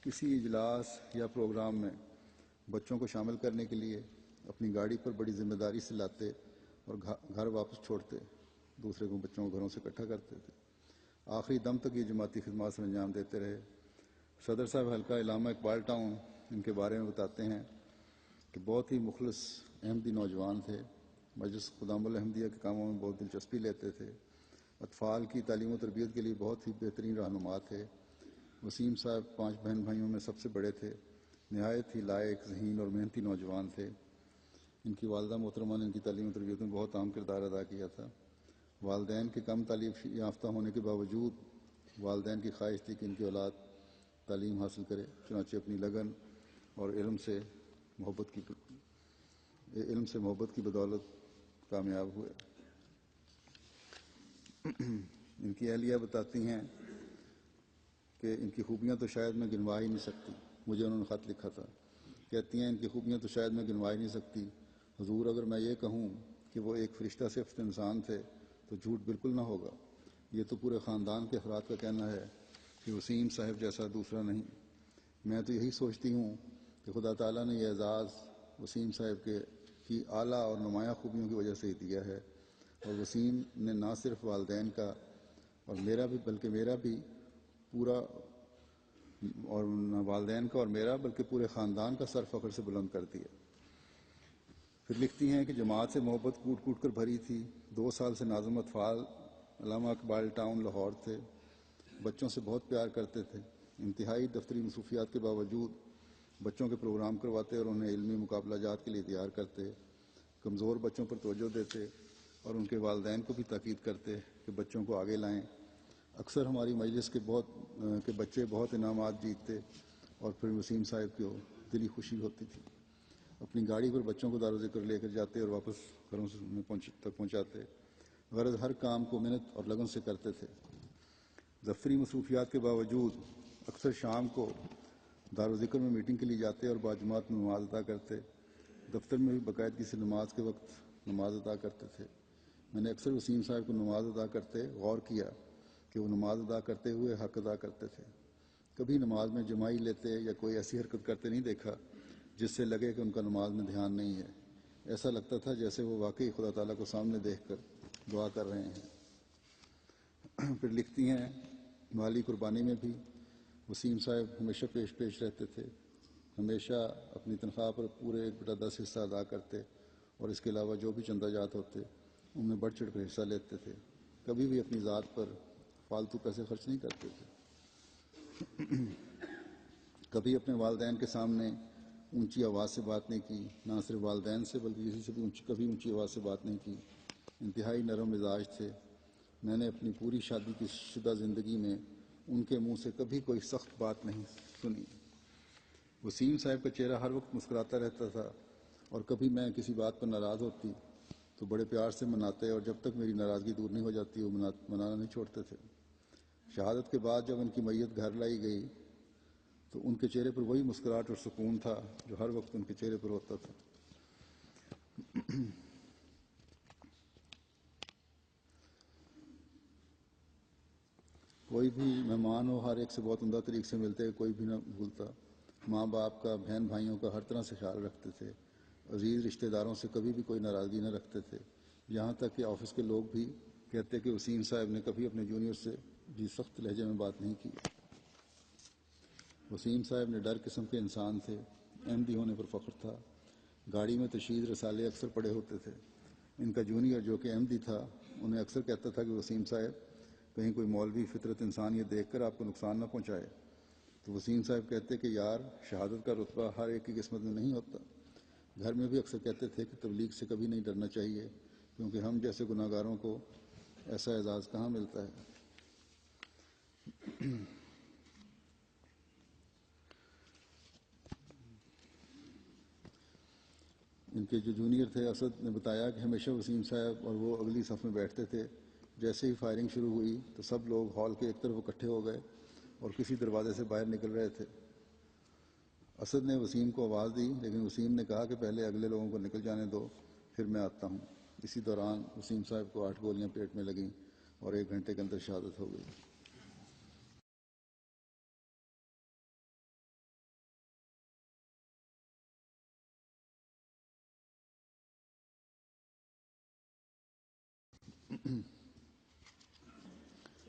کسی اجلاس یا پروگرام میں بچوں کو شامل کرنے کے لیے اپنی گاڑی پر بڑی ذمہ داری سے لاتے اور گھر واپس چھوڑتے، دوسرے کو بچوں کو گھروں سے اکٹھا کرتے تھے. آخری دم تک یہ جماعتی خدمات سر انجام دیتے رہے. صدر صاحب حلقہ علامہ اقبال ٹاؤن ان کے بارے میں بتاتے ہیں کہ بہت ہی مخلص احمدی نوجوان تھے. مجلس خدام الاحمدیہ کے کاموں میں بہت دلچسپی لیتے تھے. اطفال کی تعلیم و تربیت کے لیے بہت ہی بہترین رہنما تھے. وسیم صاحب 5 بہن بھائیوں میں سب سے بڑے تھے. نہایت ہی لائق، ذہین اور محنتی نوجوان تھے. ان کی والدہ محترمہ نے ان کی تعلیم و تربیت میں بہت اہم کردار ادا کیا تھا. والدین کے کم تعلیم یافتہ ہونے کے باوجود والدین کی خواہش تھی کہ ان کی اولاد تعلیم حاصل کرے، چنانچہ اپنی لگن اور علم سے محبت کی بدولت کامیاب ہوئے. ان کی اہلیہ بتاتی ہیں کہ ان کی خوبیاں تو شاید میں گنوا ہی نہیں سکتی. مجھے انہوں نے خط لکھا تھا، کہتی ہیں ان کی خوبیاں تو شاید میں گنوا ہی نہیں سکتی. حضور اگر میں یہ کہوں کہ وہ ایک فرشتہ صفت انسان تھے تو جھوٹ بالکل نہ ہوگا. یہ تو پورے خاندان کے افراد کا کہنا ہے کہ وسیم صاحب جیسا دوسرا نہیں. میں تو یہی سوچتی ہوں کہ خدا تعالیٰ نے یہ اعزاز وسیم صاحب کی اعلیٰ اور نمایاں خوبیوں کی وجہ سے ہی دیا ہے. اور وسیم نے نہ صرف والدین کا اور میرا بھی بلکہ پورے خاندان کا سر فخر سے بلند کر دیا. پھر لکھتی ہیں کہ جماعت سے محبت کوٹ کوٹ کر بھری تھی. 2 سال سے ناظم اطفال علامہ اقبال ٹاؤن لاہور تھے. بچوں سے بہت پیار کرتے تھے. انتہائی دفتری مصروفیات کے باوجود بچوں کے پروگرام کرواتے اور انہیں علمی مقابلہ جات کے لیے تیار کرتے. کمزور بچوں پر توجہ دیتے اور ان کے والدین کو بھی تاکید کرتے کہ بچوں کو آگے لائیں. اکثر ہماری مجلس کے بچے بہت انعامات جیتتے اور پھر وسیم صاحب کو دلی خوشی ہوتی تھی. اپنی گاڑی پر بچوں کو دار و ذکر لے کر جاتے اور واپس گھروں تک پہنچاتے. غرض ہر کام کو محنت اور لگن سے کرتے تھے. دفتری مصروفیات کے باوجود اکثر شام کو دار و ذکر میں میٹنگ کے لیے جاتے اور باجماعت میں نماز ادا کرتے. دفتر میں بھی باقاعدگی سے نماز کے وقت نماز ادا کرتے تھے. میں نے اکثر وسیم صاحب کو نماز ادا کرتے غور کیا کہ وہ نماز ادا کرتے ہوئے حق ادا کرتے تھے. کبھی نماز میں جمائی لیتے یا کوئی ایسی حرکت کرتے نہیں دیکھا جس سے لگے کہ ان کا نماز میں دھیان نہیں ہے. ایسا لگتا تھا جیسے وہ واقعی خدا تعالیٰ کو سامنے دیکھ کر دعا کر رہے ہیں. پھر لکھتی ہیں مالی قربانی میں بھی وسیم صاحب ہمیشہ پیش رہتے تھے. ہمیشہ اپنی تنخواہ پر پورے 1/10 حصہ ادا کرتے اور اس کے علاوہ جو بھی چندہ جات ہوتے ان میں بڑھ چڑھ کر حصہ لیتے تھے. کبھی بھی اپنی ذات پر فالتو پیسے خرچ نہیں کرتے تھے. کبھی اپنے والدین کے سامنے اونچی آواز سے بات نہیں کی. نہ صرف والدین سے بلکہ کسی سے بھی کبھی اونچی آواز سے بات نہیں کی. انتہائی نرم مزاج تھے. میں نے اپنی پوری شادی کی شدہ زندگی میں ان کے منہ سے کبھی کوئی سخت بات نہیں سنی. وسیم صاحب کا چہرہ ہر وقت مسکراتا رہتا تھا اور کبھی میں کسی بات پر ناراض ہوتی تو بڑے پیار سے مناتے اور جب تک میری ناراضگی دور نہیں ہو جاتی وہ منانا نہیں چھوڑتے تھے. شہادت کے بعد جب ان کی میت گھر لائی گئی تو ان کے چہرے پر وہی مسکراہٹ اور سکون تھا جو ہر وقت ان کے چہرے پر ہوتا تھا. کوئی بھی مہمان ہو ہر ایک سے بہت عمدہ طریقے سے ملتے، کوئی بھی نہ بھولتا. ماں باپ کا، بہن بھائیوں کا ہر طرح سے خیال رکھتے تھے. عزیز رشتہ داروں سے کبھی بھی کوئی ناراضگی نہ رکھتے تھے. یہاں تک کہ آفس کے لوگ بھی کہتے کہ وسیم صاحب نے کبھی اپنے جونیئر سے بھی سخت لہجے میں بات نہیں کی. وسیم صاحب نے ڈر قسم کے انسان تھے. احمدی ہونے پر فخر تھا. گاڑی میں تشہیر رسالے اکثر پڑے ہوتے تھے. ان کا جونیئر جو کہ احمدی تھا انہیں اکثر کہتا تھا کہ وسیم صاحب کہیں کوئی مولوی فطرت انسان یہ دیکھ کر آپ کو نقصان نہ پہنچائے. تو وسیم صاحب کہتے کہ یار شہادت کا رتبہ ہر ایک کی قسمت میں نہیں ہوتا. گھر میں بھی اکثر کہتے تھے کہ تبلیغ سے کبھی نہیں ڈرنا چاہیے کیونکہ ہم جیسے گناہ گاروں کو ایسا اعزاز کہاں ملتا ہے. ان کے جو جونیئر تھے اسد نے بتایا کہ ہمیشہ وسیم صاحب اور وہ اگلی صف میں بیٹھتے تھے. جیسے ہی فائرنگ شروع ہوئی تو سب لوگ ہال کے ایک طرف اکٹھے ہو گئے اور کسی دروازے سے باہر نکل رہے تھے. اسد نے وسیم کو آواز دی لیکن وسیم نے کہا کہ پہلے اگلے لوگوں کو نکل جانے دو پھر میں آتا ہوں. اسی دوران وسیم صاحب کو 8 گولیاں پیٹ میں لگیں اور 1 گھنٹے کے اندر شہادت ہو گئی.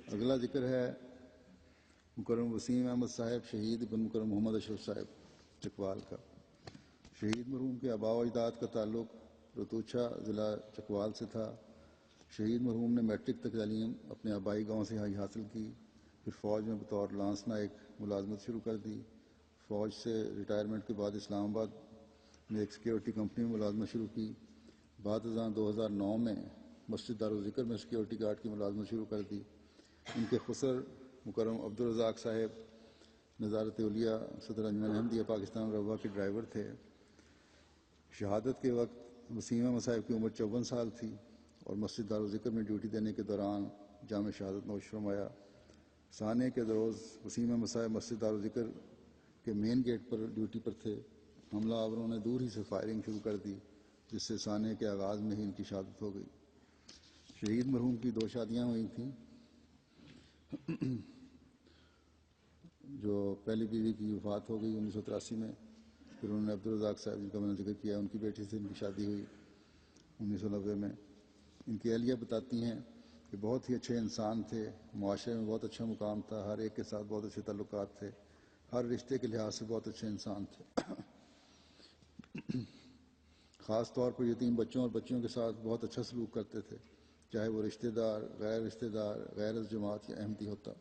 اگلا ذکر ہے مکرم وسیم احمد صاحب شہید بن مکرم محمد اشرف صاحب چکوال کا. شہید مرحوم کے آباء و اجداد کا تعلق رتوچا ضلع چکوال سے تھا. شہید مرحوم نے میٹرک تک تعلیم اپنے آبائی گاؤں سے حاصل کی. پھر فوج میں بطور لانس نائک ملازمت شروع کر دی. فوج سے ریٹائرمنٹ کے بعد اسلام آباد میں ایک سیکیورٹی کمپنی میں ملازمت شروع کی. بعد ازاں 2009 میں مسجد دارالذکر میں سیکیورٹی گارڈ کی ملازمت شروع کر دی. ان کے خسر مکرم عبدالرزاق صاحب نظارت اولیاء صدر انجمن احمدیہ پاکستان روا کے ڈرائیور تھے. شہادت کے وقت وسیم احمد صاحب کی عمر 54 سال تھی اور مسجد دارالذکر میں ڈیوٹی دینے کے دوران جامع شہادت نوش فرمایا. سانے کے روز وسیم احمد صاحب مسجد دارالذکر کے مین گیٹ پر ڈیوٹی پر تھے. حملہ آوروں نے دور ہی سے فائرنگ شروع کر دی جس سے سانے کے آغاز میں ہی ان کی شہادت ہو گئی. شہید مرحوم کی 2 شادیاں ہوئی تھیں. جو پہلی بیوی کی وفات ہو گئی 1983 میں. پھر انہوں نے عبدالرزاق صاحب جن کا میں نے ذکر کیا ان کی بیٹی سے ان کی شادی ہوئی 1990 میں. ان کی اہلیہ بتاتی ہیں کہ بہت ہی اچھے انسان تھے. معاشرے میں بہت اچھا مقام تھا. ہر ایک کے ساتھ بہت اچھے تعلقات تھے. ہر رشتے کے لحاظ سے بہت اچھے انسان تھے. خاص طور پر یتیم بچوں اور بچیوں کے ساتھ بہت اچھا سلوک کرتے تھے چاہے وہ رشتہ دار غیر رشتہ دار غیر از جماعت یا احمدی ہوتا.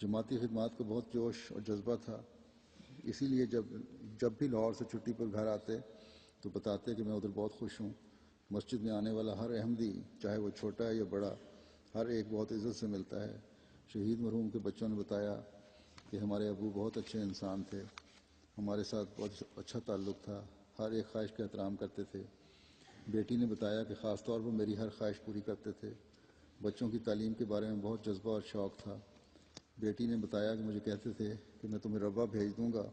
جماعتی خدمات کو بہت جوش اور جذبہ تھا. اسی لیے جب بھی لاہور سے چھٹی پر گھر آتے تو بتاتے کہ میں ادھر بہت خوش ہوں. مسجد میں آنے والا ہر احمدی چاہے وہ چھوٹا ہے یا بڑا ہر ایک بہت عزت سے ملتا ہے. شہید مرحوم کے بچوں نے بتایا کہ ہمارے ابو بہت اچھے انسان تھے. ہمارے ساتھ بہت اچھا تعلق تھا. ہر ایک خواہش کا احترام کرتے تھے. بیٹی نے بتایا کہ خاص طور پر میری ہر خواہش پوری کرتے تھے. بچوں کی تعلیم کے بارے میں بہت جذبہ اور شوق تھا. بیٹی نے بتایا کہ مجھے کہتے تھے کہ میں تمہیں ربا بھیج دوں گا.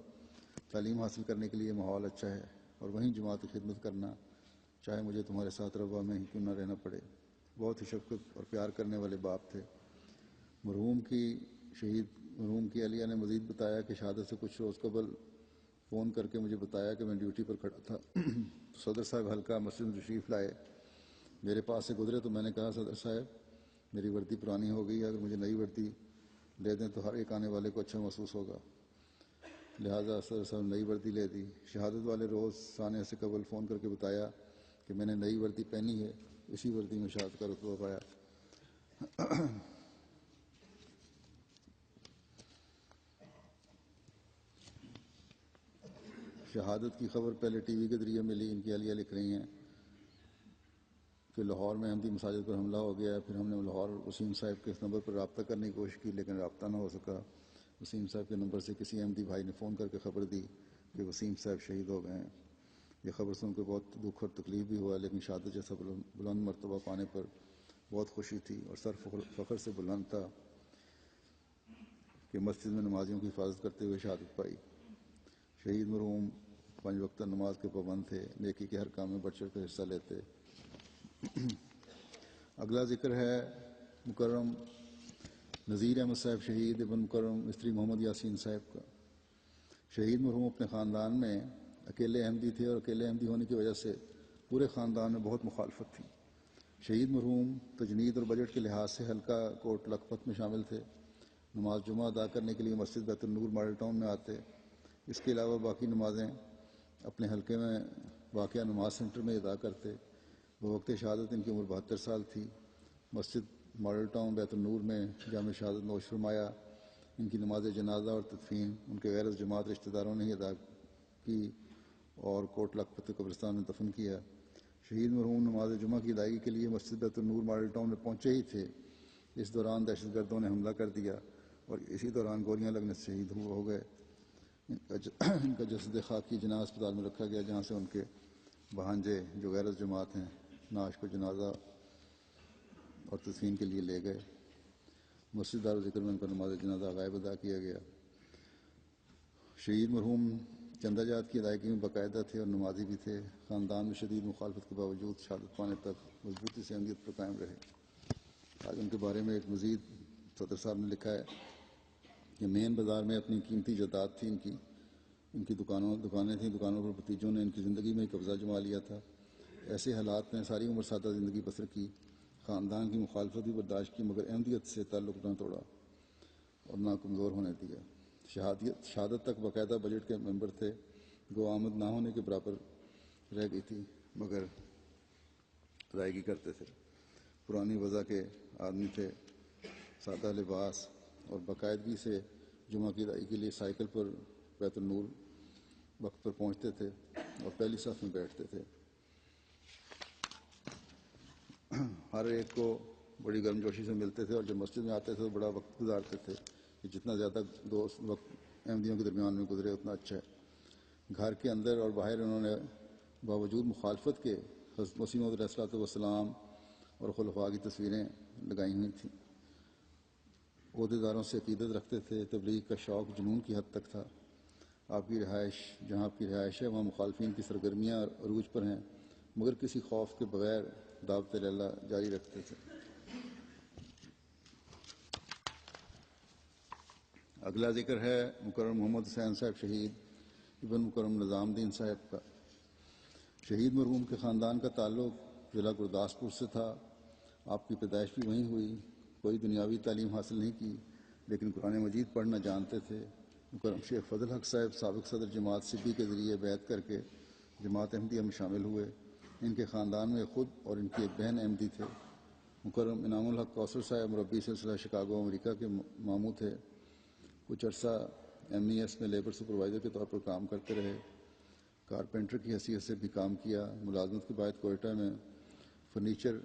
تعلیم حاصل کرنے کے لیے ماحول اچھا ہے اور وہیں جماعت کی خدمت کرنا چاہے مجھے تمہارے ساتھ ربا میں ہی کیوں نہ رہنا پڑے. بہت ہی شفقت اور پیار کرنے والے باپ تھے. شہید مرحوم کی اہلیہ نے مزید بتایا کہ شہادت سے کچھ روز قبل فون کر کے مجھے بتایا کہ میں ڈیوٹی پر کھڑا تھا. صدر صاحب ہلکا مسجد میں تشریف لائے. میرے پاس سے گزرے تو میں نے کہا صدر صاحب میری وردی پرانی ہو گئی ہے. اگر مجھے نئی وردی لے دیں تو ہر ایک آنے والے کو اچھا محسوس ہوگا. لہٰذا صدر صاحب نئی وردی لے دی. شہادت والے روز آنے سے قبل فون کر کے بتایا کہ میں نے نئی وردی پہنی ہے. اسی وردی میں شہادت کا رتبہ پایا. شہادت کی خبر پہلے ٹی وی کے ذریعے ملی. ان کی اہلیہ لکھ رہی ہیں کہ لاہور میں احمدی مساجد پر حملہ ہو گیا. پھر ہم نے لاہور وسیم صاحب کے اس نمبر پر رابطہ کرنے کی کوشش کی لیکن رابطہ نہ ہو سکا. وسیم صاحب کے نمبر سے کسی احمدی بھائی نے فون کر کے خبر دی کہ وسیم صاحب شہید ہو گئے ہیں. یہ خبر سن کے بہت دکھ اور تکلیف بھی ہوا لیکن شہادت جیسا بلند مرتبہ پانے پر بہت خوشی تھی اور سر فخر سے بلند تھا کہ مسجد میں نمازیوں کی حفاظت کرتے ہوئے شہادت پائی. شہید مرحوم 5 وقتہ نماز کے پابند تھے. نیکی کے ہر کام میں بڑھ چڑھ کر حصہ لیتے. اگلا ذکر ہے مکرم نذیر احمد صاحب شہید ابن مکرم مستری محمد یاسین صاحب کا. شہید مرحوم اپنے خاندان میں اکیلے احمدی تھے اور اکیلے احمدی ہونے کی وجہ سے پورے خاندان میں بہت مخالفت تھی. شہید مرحوم تجنید اور بجٹ کے لحاظ سے حلقہ کوٹ لکھپت میں شامل تھے. نماز جمعہ ادا کرنے کے لیے مسجد بیت النور ماڈل ٹاؤن میں آتے. اس کے علاوہ باقی نمازیں اپنے حلقے میں واقعہ نماز سینٹر میں ادا کرتے. بوقت شہادت ان کی عمر 72 سال تھی. مسجد ماڈل ٹاؤن بیت النور میں جامع شہادت نوش فرمایا. ان کی نماز جنازہ اور تدفین ان کے غیر جماعت رشتہ داروں نے ہی ادا کی اور کوٹ لکھپت قبرستان میں دفن کیا۔ شہید مرحوم نماز جمعہ کی ادائیگی کے لیے مسجد بیت النور ماڈل ٹاؤن میں پہنچے ہی تھے، اس دوران دہشت گردوں نے حملہ کر دیا اور اسی دوران گولیاں لگنے سے شہید ہو گئے۔ ان کا جسد خاکی جناح اسپتال میں رکھا گیا، جہاں سے ان کے بھانجے جو غیر جماعت ہیں نعش کو جنازہ اور تدفین کے لیے لے گئے۔ مسجد دار ذکر میں ان کا نماز جنازہ غائب ادا کیا گیا۔ شہید مرحوم چندہ جات کی ادائیگی میں باقاعدہ تھے اور نمازی بھی تھے۔ خاندان میں شدید مخالفت کے باوجود شہادت پانے تک مضبوطی سے اہمیت پر قائم رہے۔ آج ان کے بارے میں ایک مزید صدر صاحب نے لکھا ہے کہ مین بازار میں اپنی قیمتی جائیداد تھی ان کی دکانیں تھیں، دکانوں پر بھتیجوں نے ان کی زندگی میں قبضہ جما لیا تھا۔ ایسے حالات میں ساری عمر سادہ زندگی بسر کی، خاندان کی مخالفت بھی برداشت کی، مگر احمدیت سے تعلق نہ توڑا اور نہ کمزور ہونے دیا۔ شہادت تک باقاعدہ بجٹ کے ممبر تھے، گو آمد نہ ہونے کے برابر رہ گئی تھی، مگر ادائیگی کرتے تھے۔ پرانی وضع کے آدمی تھے، سادہ لباس اور باقاعدگی سے جمعہ کی ادائیگی کے لیے سائیکل پر بیت النور وقت پر پہنچتے تھے اور پہلی صف میں بیٹھتے تھے۔ ہر ایک کو بڑی گرمجوشی سے ملتے تھے اور جب مسجد میں آتے تھے تو بڑا وقت گزارتے تھے کہ جتنا زیادہ دوست وقت احمدیوں کے درمیان میں گزرے اتنا اچھا ہے۔ گھر کے اندر اور باہر انہوں نے باوجود مخالفت کے حضرت مسیح موعود علیہ الصلوۃ والسلام اور خلفاء کی تصویریں لگائی ہوئی تھیں۔ عہدیداروں سے عقیدت رکھتے تھے، تبلیغ کا شوق جنون کی حد تک تھا۔ جہاں آپ کی رہائش ہے وہاں مخالفین کی سرگرمیاں عروج پر ہیں، مگر کسی خوف کے بغیر دعوت اللہ جاری رکھتے تھے۔ اگلا ذکر ہے مکرم محمد حسین صاحب شہید ابن مکرم نظام الدین صاحب کا۔ شہید مرحوم کے خاندان کا تعلق ضلع گرداسپور سے تھا۔ آپ کی پیدائش بھی وہیں ہوئی۔ کوئی دنیاوی تعلیم حاصل نہیں کی، لیکن قرآن مجید پڑھنا جانتے تھے۔ مکرم شیخ فضل حق صاحب سابق صدر جماعت سبی کے ذریعے بیعت کر کے جماعت احمدیہ میں شامل ہوئے۔ ان کے خاندان میں خود اور ان کی ایک بہن احمدی تھے۔ مکرم انعام الحق کوثر صاحب مربی سلسلہ شکاگو امریکہ کے ماموں تھے۔ کچھ عرصہ ایم ای ایس میں لیبر سپروائزر کے طور پر کام کرتے رہے۔ کارپینٹر کی حیثیت سے بھی کام کیا۔ ملازمت کے بعد کوئٹہ میں فرنیچر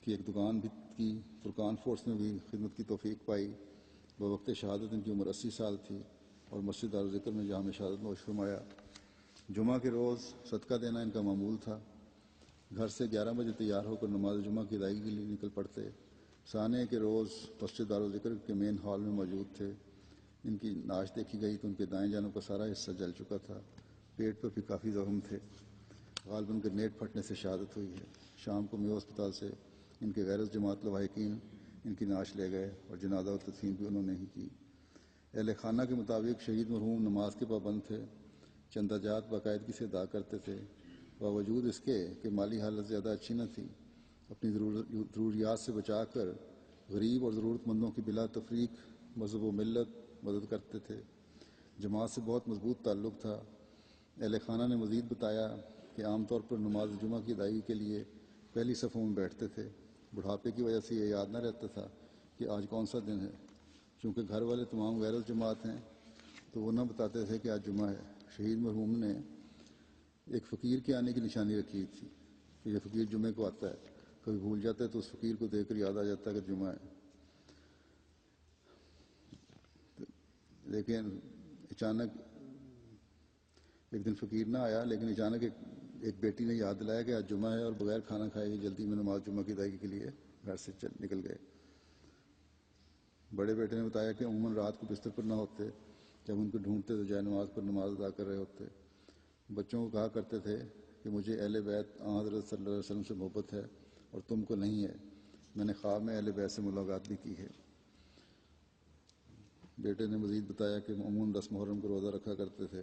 کی ایک دکان بھی کی۔ فرقان فورس میں بھی خدمت کی توفیق پائی۔ بوقت شہادت ان کی عمر 80 سال تھی اور مسجد دار ذکر میں جہاں شہادت نوش فرمایا۔ جمعہ کے روز صدقہ دینا ان کا معمول تھا۔ گھر سے 11 بجے تیار ہو کر نماز جمعہ کی ادائیگی کے لیے نکل پڑتے۔ سانے کے روز مسجد دار ذکر کے مین ہال میں موجود تھے۔ ان کی نعش دیکھی گئی تو ان کے دائیں جانب کا سارا حصہ جل چکا تھا، پیٹ پر بھی کافی زخم تھے۔ غالباً گرنیڈ پھٹنے سے شہادت ہوئی ہے۔ شام کو میو اسپتال سے ان کے غیر جماعت لواحقین ان کی نعش لے گئے اور جنازہ و تدفین بھی انہوں نے ہی کی۔ اہل خانہ کے مطابق شہید مرحوم نماز کے پابند تھے، چندہ جات باقاعدگی سے ادا کرتے تھے، باوجود اس کے کہ مالی حالت زیادہ اچھی نہ تھی۔ اپنی ضروریات سے بچا کر غریب اور ضرورت مندوں کی بلا تفریق مذہب و ملت مدد کرتے تھے۔ جماعت سے بہت مضبوط تعلق تھا۔ اہل خانہ نے مزید بتایا کہ عام طور پر نماز جمعہ کی ادائیگی کے لیے پہلی صفوں میں بیٹھتے تھے۔ بڑھاپے کی وجہ سے یہ یاد نہ رہتا تھا کہ آج کون سا دن ہے۔ چونکہ گھر والے تمام غیر جماعت ہیں تو وہ نہ بتاتے تھے کہ آج جمعہ ہے۔ شہید مرحوم نے ایک فقیر کے آنے کی نشانی رکھی تھی کہ یہ فقیر جمعے کو آتا ہے، کبھی بھول جاتا ہے تو اس فقیر کو دیکھ کر یاد آ جاتا ہے کہ جمعہ ہے۔ لیکن اچانک ایک دن فقیر نہ آیا، لیکن اچانک ایک بیٹی نے یاد دلایا کہ آج جمعہ ہے اور بغیر کھانا کھائے ہی جلدی میں نماز جمعہ کی ادائیگی کے لیے گھر سے نکل گئے۔ بڑے بیٹے نے بتایا کہ عموماً رات کو بستر پر نہ ہوتے، جب ان کو ڈھونڈتے تو جائے نماز پر نماز ادا کر رہے ہوتے۔ بچوں کو کہا کرتے تھے کہ مجھے اہل بیت حضرت صلی اللہ علیہ وسلم سے محبت ہے اور تم کو نہیں ہے۔ میں نے خواب میں اہل بیت سے ملاقات بھی کی ہے۔ بیٹے نے مزید بتایا کہ عموماً 10 محرم کو روزہ رکھا کرتے تھے۔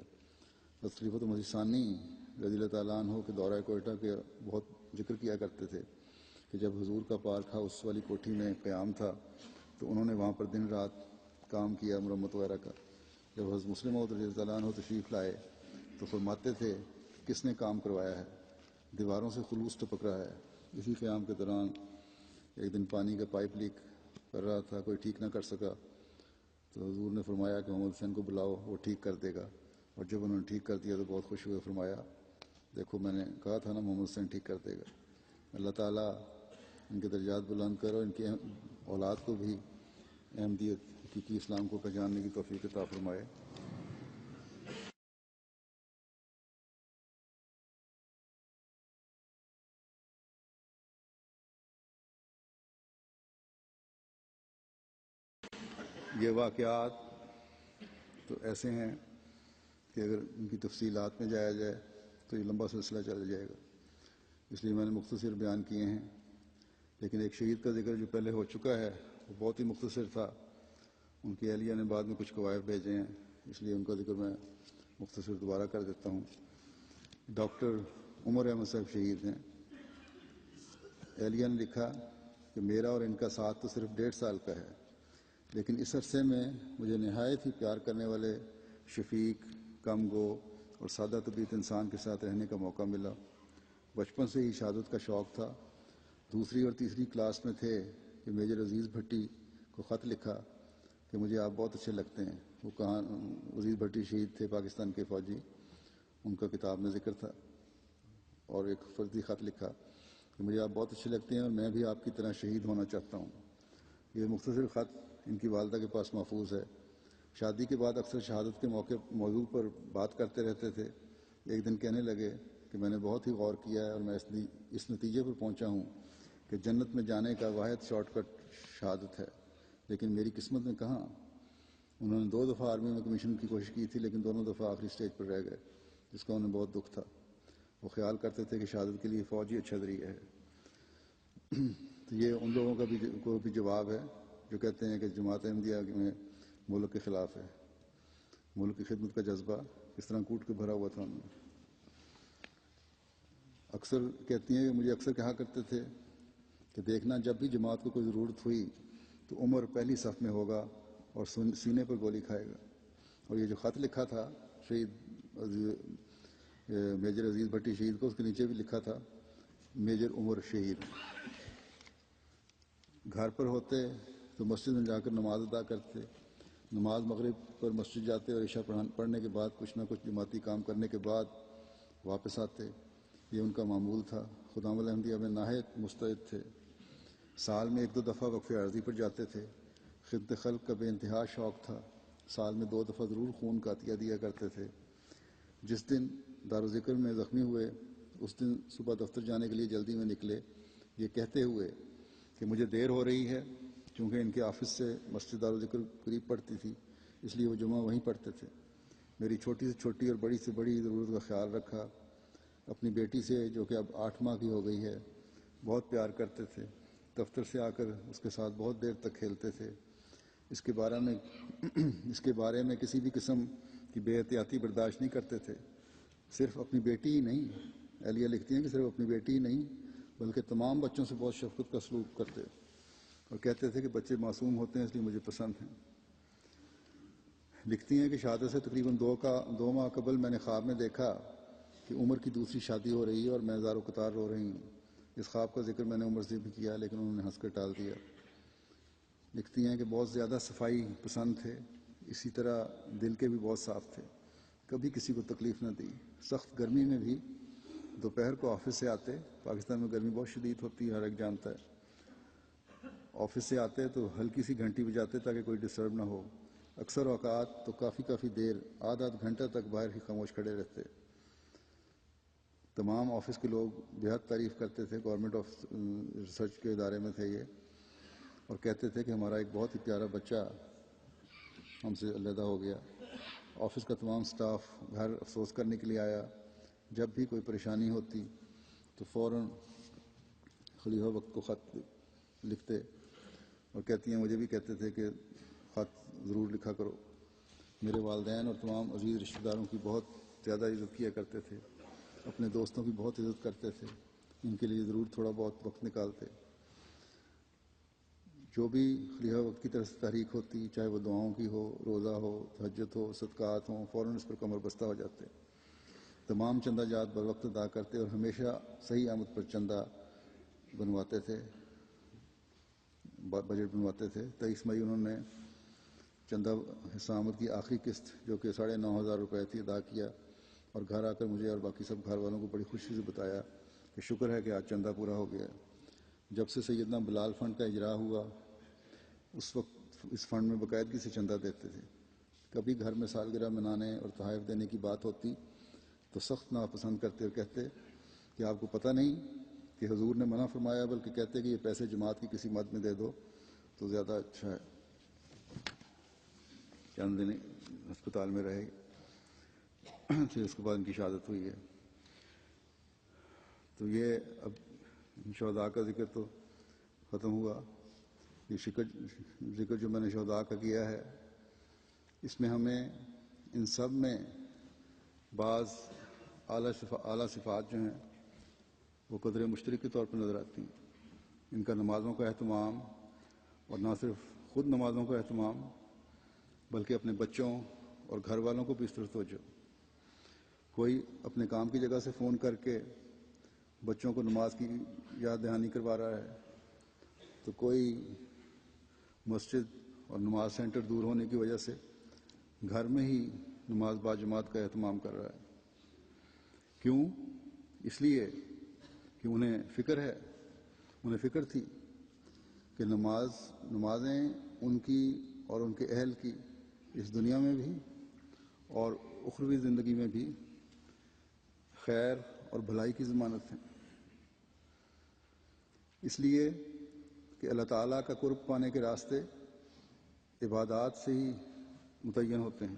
خلیفۃ مسیح ثانی رضی اللہ تعالیٰ عنہ کے دورہ کوئٹہ کے بہت ذکر کیا کرتے تھے کہ جب حضور کا پارک ہاؤس والی کوٹھی میں قیام تھا تو انہوں نے وہاں پر دن رات کام کیا مرمت وغیرہ کا۔ جب حضرت مسلم موعود رضی اللہ تعالیٰ عنہ تشریف لائے تو فرماتے تھے کس نے کام کروایا ہے، دیواروں سے خلوص ٹپک رہا ہے۔ اسی قیام کے دوران ایک دن پانی کا پائپ لیک کر رہا تھا، کوئی ٹھیک نہ کر سکا تو حضور نے فرمایا کہ محمد حسین کو بلاؤ، وہ ٹھیک کر دے گا. اور جب انہوں نے ٹھیک کر دیا تو بہت خوش ہوئے، فرمایا دیکھو میں نے کہا تھا نا محمد حسین ٹھیک کر دے گا. اللہ تعالیٰ ان کے درجات بلند کرو، ان کی اولاد کو بھی احمدیت حقیقی اسلام کو پہچاننے کی توفیق عطا فرمائے. یہ واقعات تو ایسے ہیں کہ اگر ان کی تفصیلات میں جایا جائے تو یہ لمبا سلسلہ چل جائے گا، اس لیے میں نے مختصر بیان کیے ہیں. لیکن ایک شہید کا ذکر جو پہلے ہو چکا ہے وہ بہت ہی مختصر تھا. ان کی اہلیہ نے بعد میں کچھ قوائف بھیجے ہیں، اس لیے ان کا ذکر میں مختصر دوبارہ کر دیتا ہوں. ڈاکٹر عمر احمد صاحب شہید ہیں. اہلیہ نے لکھا کہ میرا اور ان کا ساتھ تو صرف 1.5 سال کا ہے، لیکن اس عرصے میں مجھے نہایت ہی پیار کرنے والے شفیق، کم گو اور سادہ طبیعت انسان کے ساتھ رہنے کا موقع ملا. بچپن سے ہی شہادت کا شوق تھا. دوسری اور تیسری کلاس میں تھے کہ میجر عزیز بھٹی کو خط لکھا کہ مجھے آپ بہت اچھے لگتے ہیں. وہ کہاں عزیز بھٹی شہید تھے، پاکستان کے فوجی، ان کا کتاب میں ذکر تھا. اور ایک فرضی خط لکھا کہ مجھے آپ بہت اچھے لگتے ہیں اور میں بھی آپ کی طرح شہید ہونا چاہتا ہوں. یہ مختصر خط ان کی والدہ کے پاس محفوظ ہے. شادی کے بعد اکثر شہادت کے موضوع پر بات کرتے رہتے تھے. ایک دن کہنے لگے کہ میں نے بہت ہی غور کیا ہے اور میں اس نتیجے پر پہنچا ہوں کہ جنت میں جانے کا واحد شارٹ کٹ شہادت ہے، لیکن میری قسمت میں کہاں. انہوں نے 2 دفعہ آرمی میں کمیشن کی کوشش کی تھی، لیکن دونوں دفعہ آخری سٹیج پر رہ گئے، جس کا انہیں بہت دکھ تھا. وہ خیال کرتے تھے کہ شہادت کے لیے فوج ہی اچھا ذریعہ ہے. تو یہ ان لوگوں کا بھی جواب ہے جو کہتے ہیں کہ جماعت احمدیہ میں ملک کے خلاف ہے. ملک کی خدمت کا جذبہ کس طرح کوٹ کے بھرا ہوا تھا ان میں. اکثر کہتی ہیں کہ مجھے اکثر کہا کرتے تھے کہ دیکھنا جب بھی جماعت کو کوئی ضرورت ہوئی تو عمر پہلی صف میں ہوگا اور سینے پر گولی کھائے گا. اور یہ جو خط لکھا تھا شہید میجر عزیز بھٹی شہید کو، اس کے نیچے بھی لکھا تھا میجر عمر شہید. گھر پر ہوتے تو مسجد میں جا کر نماز ادا کرتے. نماز مغرب پر مسجد جاتے اور عشاء پڑھنے کے بعد کچھ نہ کچھ جماعتی کام کرنے کے بعد واپس آتے. یہ ان کا معمول تھا. خدام احمدیہ میں نہایت مستعد تھے. سال میں 1-2 دفعہ وقفے عارضی پر جاتے تھے. خدمت خلق کا بے انتہا شوق تھا. سال میں 2 دفعہ ضرور خون کا عطیہ دیا کرتے تھے. جس دن دارالذکر میں زخمی ہوئے اس دن صبح دفتر جانے کے لیے جلدی میں نکلے، یہ کہتے ہوئے کہ مجھے دیر ہو رہی ہے. چونکہ ان کے آفس سے مسجد دارالذکر قریب پڑتی تھی، اس لیے وہ جمعہ وہیں پڑھتے تھے. میری چھوٹی سے چھوٹی اور بڑی سے بڑی ضرورت کا خیال رکھا. اپنی بیٹی سے جو کہ اب 8 ماہ کی ہو گئی ہے بہت پیار کرتے تھے. دفتر سے آ کر اس کے ساتھ بہت دیر تک کھیلتے تھے. اس کے بارے میں کسی بھی قسم کی بے احتیاطی برداشت نہیں کرتے تھے. صرف اپنی بیٹی ہی نہیں، اہلیہ لکھتی ہیں کہ صرف اپنی بیٹی ہی نہیں بلکہ تمام بچوں سے بہت شفقت کا سلوک کرتے اور کہتے تھے کہ بچے معصوم ہوتے ہیں اس لیے مجھے پسند ہیں. لکھتی ہیں کہ شہادت سے تقریباً 2 ماہ قبل میں نے خواب میں دیکھا کہ عمر کی دوسری شادی ہو رہی ہے اور میں زارو قطار رو رہی ہوں. اس خواب کا ذکر میں نے عمر سے بھی کیا لیکن انہوں نے ہنس کر ٹال دیا. لکھتی ہیں کہ بہت زیادہ صفائی پسند تھے، اسی طرح دل کے بھی بہت صاف تھے، کبھی کسی کو تکلیف نہ دی. سخت گرمی میں بھی دوپہر کو آفس سے آتے، پاکستان میں گرمی بہت شدید ہوتی ہے، ہر ایک جانتا ہے. آفس سے آتے تو ہلکی سی گھنٹی بجاتے تاکہ کوئی ڈسٹرب نہ ہو. اکثر اوقات تو کافی دیر آدھ گھنٹہ تک باہر ہی خاموش کھڑے رہتے. تمام آفس کے لوگ بہت تعریف کرتے تھے. گورنمنٹ آف ریسرچ کے ادارے میں تھے یہ، اور کہتے تھے کہ ہمارا ایک بہت ہی پیارا بچہ ہم سے علیحدہ ہو گیا. آفس کا تمام سٹاف گھر افسوس کرنے کے لیے آیا. جب بھی کوئی پریشانی ہوتی تو فوراً خلیفہ وقت کو خط لکھتے اور کہتی ہیں مجھے بھی کہتے تھے کہ خط ضرور لکھا کرو. میرے والدین اور تمام عزیز رشتہ داروں کی بہت زیادہ عزت کیا کرتے تھے. اپنے دوستوں کی بہت عزت کرتے تھے. ان کے لیے ضرور تھوڑا بہت وقت نکالتے. جو بھی خلیفہ وقت کی طرف سے تحریک ہوتی، چاہے وہ دعاؤں کی ہو، روزہ ہو، تہجد ہو، صدقات ہوں، فوراً اس پر کمر بستہ ہو جاتے. تمام چندہ جات بر وقت ادا کرتے اور ہمیشہ صحیح آمد پر چندہ بنواتے تھے، بجٹ بنواتے تھے. 23 مئی انہوں نے چندہ حصہ آمد کی آخری قسط جو کہ 9,500 روپے تھی ادا کیا، اور گھر آ کر مجھے اور باقی سب گھر والوں کو بڑی خوشی سے بتایا کہ شکر ہے کہ آج چندہ پورا ہو گیا۔ جب سے سیدنا بلال فنڈ کا اجرا ہوا اس وقت اس فنڈ میں باقاعدگی سے چندہ دیتے تھے۔ کبھی گھر میں سالگرہ منانے اور تحائف دینے کی بات ہوتی تو سخت ناپسند کرتے اور کہتے کہ آپ کو پتہ نہیں کہ حضور نے منع فرمایا، بلکہ کہتے کہ یہ پیسے جماعت کی کسی مد میں دے دو تو زیادہ اچھا ہے۔ چند دن ہسپتال میں رہے، پھر اس کے بعد ان کی شہادت ہوئی ہے۔ تو یہ اب شہداء کا ذکر تو ختم ہوا۔ یہ ذکر جو میں نے شہداء کا کیا ہے، اس میں ہمیں ان سب میں بعض اعلیٰ صفات جو ہیں وہ قدر مشترک کے طور پر نظر آتی ہیں۔ ان کا نمازوں کا اہتمام، اور نہ صرف خود نمازوں کا اہتمام بلکہ اپنے بچوں اور گھر والوں کو بھی اس طرف توجہ۔ کوئی اپنے کام کی جگہ سے فون کر کے بچوں کو نماز کی یاد دہانی کروا رہا ہے، تو کوئی مسجد اور نماز سینٹر دور ہونے کی وجہ سے گھر میں ہی نماز باجماعت کا اہتمام کر رہا ہے۔ کیوں؟ اس لیے کہ انہیں فکر تھی کہ نمازیں ان کی اور ان کے اہل کی اس دنیا میں بھی اور اخروی زندگی میں بھی خیر اور بھلائی کی ضمانت ہیں، اس لیے کہ اللہ تعالیٰ کا قرب پانے کے راستے عبادات سے ہی متعین ہوتے ہیں۔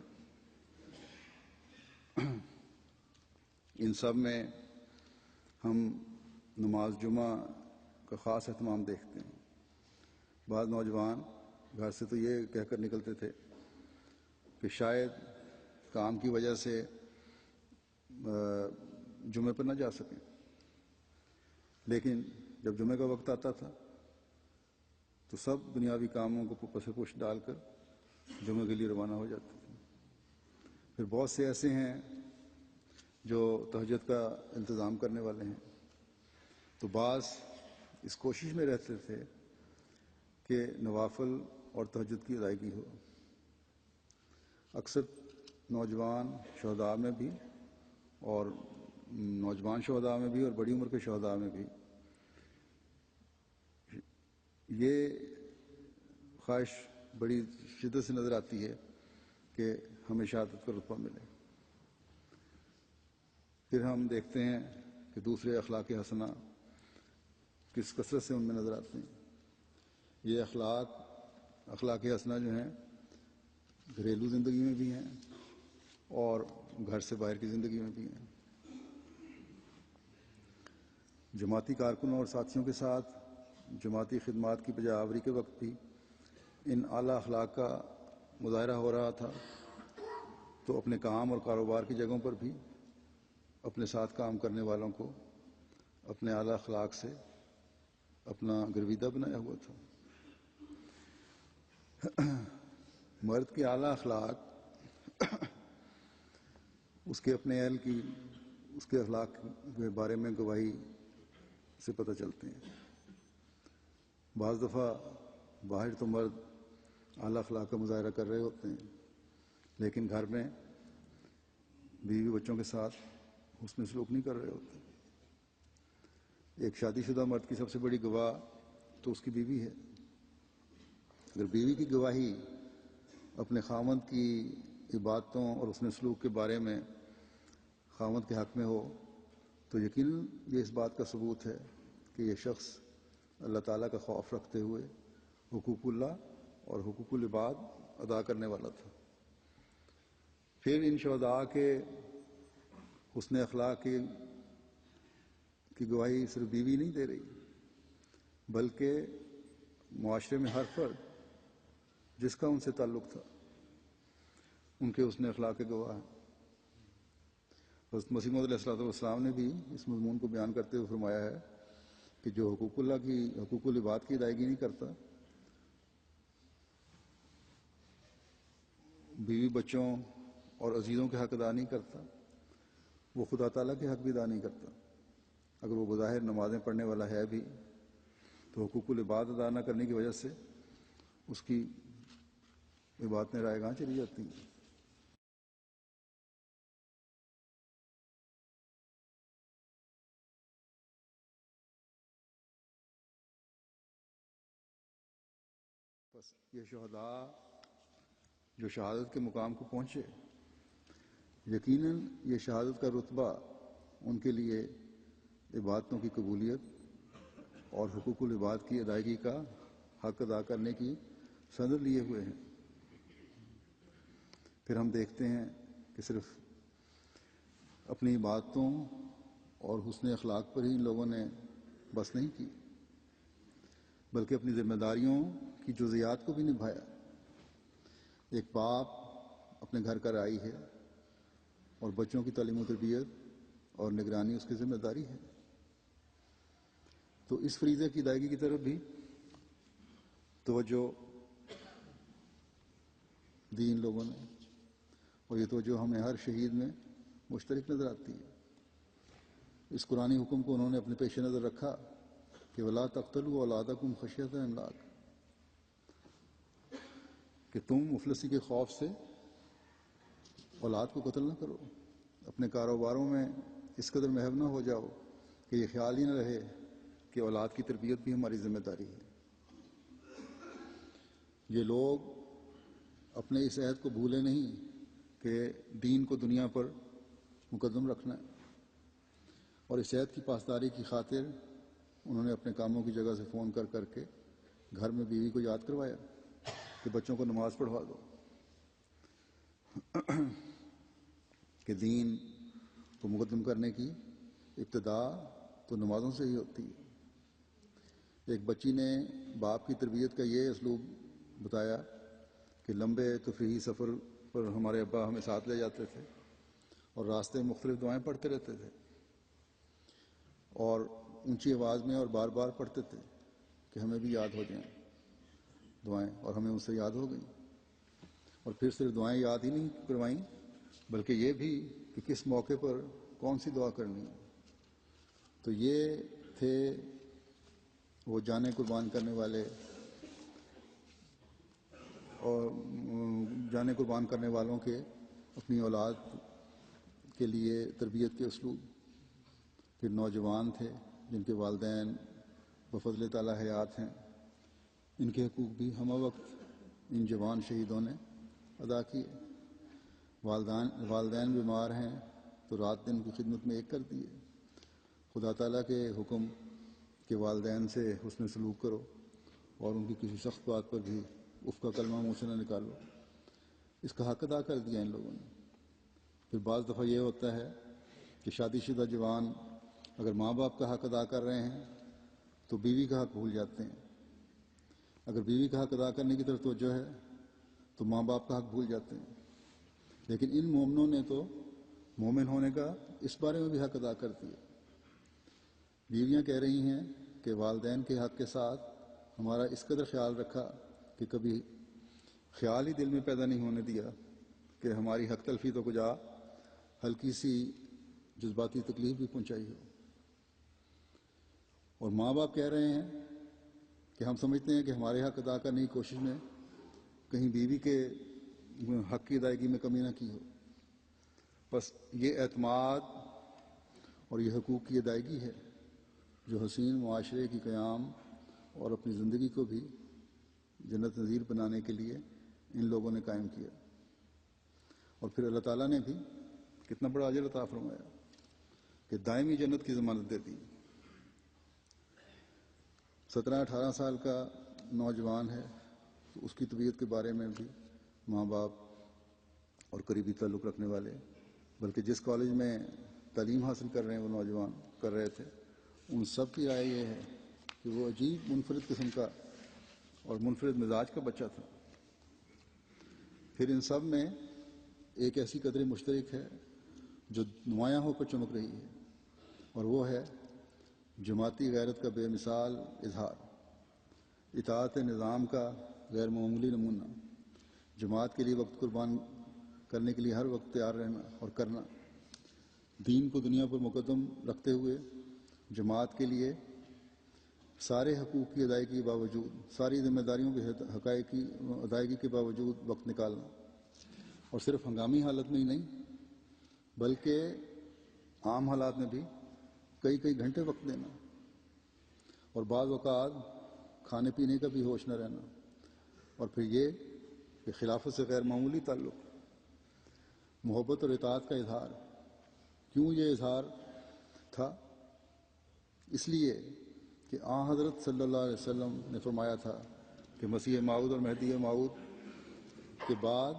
ان سب میں ہم نماز جمعہ کا خاص اہتمام دیکھتے ہیں۔ بعض نوجوان گھر سے تو یہ کہہ کر نکلتے تھے کہ شاید کام کی وجہ سے جمعے پر نہ جا سکیں، لیکن جب جمعے کا وقت آتا تھا تو سب دنیاوی کاموں کو پس پش ڈال کر جمعے کے لیے روانہ ہو جاتے تھے۔ پھر بہت سے ایسے ہیں جو تہجد کا انتظام کرنے والے ہیں، تو بعض اس کوشش میں رہتے تھے کہ نوافل اور تہجد کی ادائیگی ہو۔ اکثر نوجوان شہداء میں بھی اور بڑی عمر کے شہداء میں بھی یہ خواہش بڑی شدت سے نظر آتی ہے کہ ہمیں شہادت کا رتبہ ملے۔ پھر ہم دیکھتے ہیں کہ دوسرے اخلاق حسنہ کس کثرت سے ان میں نظر آتے ہیں۔ یہ اخلاق حسنہ جو ہیں گھریلو زندگی میں بھی ہیں اور گھر سے باہر کی زندگی میں بھی ہیں۔ جماعتی کارکنوں اور ساتھیوں کے ساتھ جماعتی خدمات کی بجا آوری کے وقت بھی ان اعلیٰ اخلاق کا مظاہرہ ہو رہا تھا، تو اپنے کام اور کاروبار کی جگہوں پر بھی اپنے ساتھ کام کرنے والوں کو اپنے اعلیٰ اخلاق سے اپنا گرویدہ بنایا ہوا تھا۔ مرد کے اعلیٰ اخلاق اس کے اپنے اہل کی اس کے اخلاق کے بارے میں گواہی سے پتہ چلتے ہیں۔ بعض دفعہ باہر تو مرد اعلیٰ اخلاق کا مظاہرہ کر رہے ہوتے ہیں، لیکن گھر میں بیوی بچوں کے ساتھ حسن سلوک نہیں کر رہے ہوتے۔ ایک شادی شدہ مرد کی سب سے بڑی گواہ تو اس کی بیوی ہے۔ اگر بیوی کی گواہی اپنے خاوند کی عبادتوں اور حسن سلوک کے بارے میں خاوند کے حق میں ہو تو یقیناً یہ اس بات کا ثبوت ہے کہ یہ شخص اللہ تعالیٰ کا خوف رکھتے ہوئے حقوق اللہ اور حقوق العباد ادا کرنے والا تھا۔ پھر ان شہداء کے حسن اخلاق کی گواہی صرف بیوی نہیں دے رہی، بلکہ معاشرے میں ہر فرد جس کا ان سے تعلق تھا ان کے حسن اخلاق کے گواہ ہیں۔ حضرت مسیح موعود علیہ السلام نے بھی اس مضمون کو بیان کرتے ہوئے فرمایا ہے کہ جو حقوق العباد کی ادائیگی نہیں کرتا، بیوی بچوں اور عزیزوں کے حق ادا نہیں کرتا، وہ خدا تعالیٰ کے حق بھی ادا نہیں کرتا۔ اگر وہ بظاہر نمازیں پڑھنے والا ہے بھی تو حقوق العباد ادا نہ کرنے کی وجہ سے اس کی یہ باتیں رائے گاں چلی جاتی ہیں۔ بس یہ شہداء جو شہادت کے مقام کو پہنچے، یقیناً یہ شہادت کا رتبہ ان کے لیے عبادتوں کی قبولیت اور حقوق العباد کی ادائیگی کا حق ادا کرنے کی سند لیے ہوئے ہیں۔ پھر ہم دیکھتے ہیں کہ صرف اپنی عبادتوں اور حسن اخلاق پر ہی ان لوگوں نے بس نہیں کی، بلکہ اپنی ذمہ داریوں کی جزیات کو بھی نبھایا۔ ایک باپ اپنے گھر کا راعی ہے اور بچوں کی تعلیم و تربیت اور نگرانی اس کی ذمہ داری ہے، تو اس فریضے کی ادائیگی کی طرف بھی توجہ دی ان لوگوں نے، اور یہ توجہ ہمیں ہر شہید میں مشترک نظر آتی ہے۔ اس قرآنی حکم کو انہوں نے اپنے پیش نظر رکھا کہ وَلَا تَقْتُلُوا أَوْلَادَكُمْ خَشْيَةَ إِمْلَاقٍ، کہ تم مفلسی کے خوف سے اولاد کو قتل نہ کرو، اپنے کاروباروں میں اس قدر محو نہ ہو جاؤ کہ یہ خیال ہی نہ رہے کہ اولاد کی تربیت بھی ہماری ذمہ داری ہے۔ یہ لوگ اپنے اس عہد کو بھولے نہیں کہ دین کو دنیا پر مقدم رکھنا ہے، اور اس عہد کی پاسداری کی خاطر انہوں نے اپنے کاموں کی جگہ سے فون کر کر کے گھر میں بیوی کو یاد کروایا کہ بچوں کو نماز پڑھوا دو، کہ دین کو مقدم کرنے کی ابتدا تو نمازوں سے ہی ہوتی ہے۔ ایک بچی نے باپ کی تربیت کا یہ اسلوب بتایا کہ لمبے تفریحی سفر پر ہمارے ابا ہمیں ساتھ لے جاتے تھے اور راستے میں مختلف دعائیں پڑھتے رہتے تھے، اور اونچی آواز میں اور بار بار پڑھتے تھے کہ ہمیں بھی یاد ہو جائیں دعائیں، اور ہمیں ان سے یاد ہو گئیں۔ اور پھر صرف دعائیں یاد ہی نہیں کروائیں بلکہ یہ بھی کہ کس موقع پر کون سی دعا کرنی ہے۔ تو یہ تھے وہ جانیں قربان کرنے والے اور جانیں قربان کرنے والوں کے اپنی اولاد کے لیے تربیت کے اسلوب۔ پھر نوجوان تھے جن کے والدین بفضل تعالیٰ حیات ہیں، ان کے حقوق بھی ہمہ وقت ان جوان شہیدوں نے ادا کیے۔ والدین بیمار ہیں تو رات دن کی خدمت میں ایک کر دیے۔ خدا تعالیٰ کے حکم کہ والدین سے حسن سلوک کرو اور ان کی کسی سخت بات پر بھی اف کا کلمہ منہ سے نہ نکالو، اس کا حق ادا کر دیا ان لوگوں نے۔ پھر بعض دفعہ یہ ہوتا ہے کہ شادی شدہ جوان اگر ماں باپ کا حق ادا کر رہے ہیں تو بیوی کا حق بھول جاتے ہیں، اگر بیوی کا حق ادا کرنے کی طرف توجہ ہے تو ماں باپ کا حق بھول جاتے ہیں۔ لیکن ان مومنوں نے تو مومن ہونے کا اس بارے میں بھی حق ادا کر دیا۔ بیویاں کہہ رہی ہیں کہ والدین کے حق کے ساتھ ہمارا اس قدر خیال رکھا کہ کبھی خیال ہی دل میں پیدا نہیں ہونے دیا کہ ہماری حق تلفی تو کجا ہلکی سی جذباتی تکلیف بھی پہنچائی ہو۔ اور ماں باپ کہہ رہے ہیں کہ ہم سمجھتے ہیں کہ ہمارے حق ادا کرنے کی کوشش میں کہیں بیوی کے حق کی ادائیگی میں کمی نہ کی ہو۔ بس یہ اعتماد اور یہ حقوق کی ادائیگی ہے جو حسین معاشرے کی قیام اور اپنی زندگی کو بھی جنت نظیر بنانے کے لیے ان لوگوں نے قائم کیا۔ اور پھر اللہ تعالیٰ نے بھی کتنا بڑا اجر عطا فرمایا کہ دائمی جنت کی ضمانت دے دی۔ 17-18 سال کا نوجوان ہے تو اس کی طبیعت کے بارے میں بھی ماں باپ اور قریبی تعلق رکھنے والے، بلکہ جس کالج میں تعلیم حاصل کر رہے ہیں وہ نوجوان کر رہے تھے، ان سب کی رائے یہ ہے کہ وہ عجیب منفرد قسم کا اور منفرد مزاج کا بچہ تھا۔ پھر ان سب میں ایک ایسی قدر مشترک ہے جو نمایاں ہو کر چمک رہی ہے، اور وہ ہے جماعتی غیرت کا بے مثال اظہار، اطاعت نظام کا غیر معمولی نمونہ، جماعت کے لیے وقت قربان کرنے کے لیے ہر وقت تیار رہنا اور کرنا، دین کو دنیا پر مقدم رکھتے ہوئے جماعت کے لیے سارے حقوق کی ادائیگی کے باوجود، ساری ذمہ داریوں کے حقائق کی ادائیگی کے باوجود وقت نکالنا، اور صرف ہنگامی حالت میں ہی نہیں بلکہ عام حالات میں بھی کئی کئی گھنٹے وقت دینا، اور بعض اوقات کھانے پینے کا بھی ہوش نہ رہنا، اور پھر یہ کہ خلافت سے غیر معمولی تعلق، محبت اور اطاعت کا اظہار۔ کیوں یہ اظہار تھا؟ اس لیے کہ حضرت صلی اللہ علیہ وسلم نے فرمایا تھا کہ مسیح موعود اور مہدی موعود کے بعد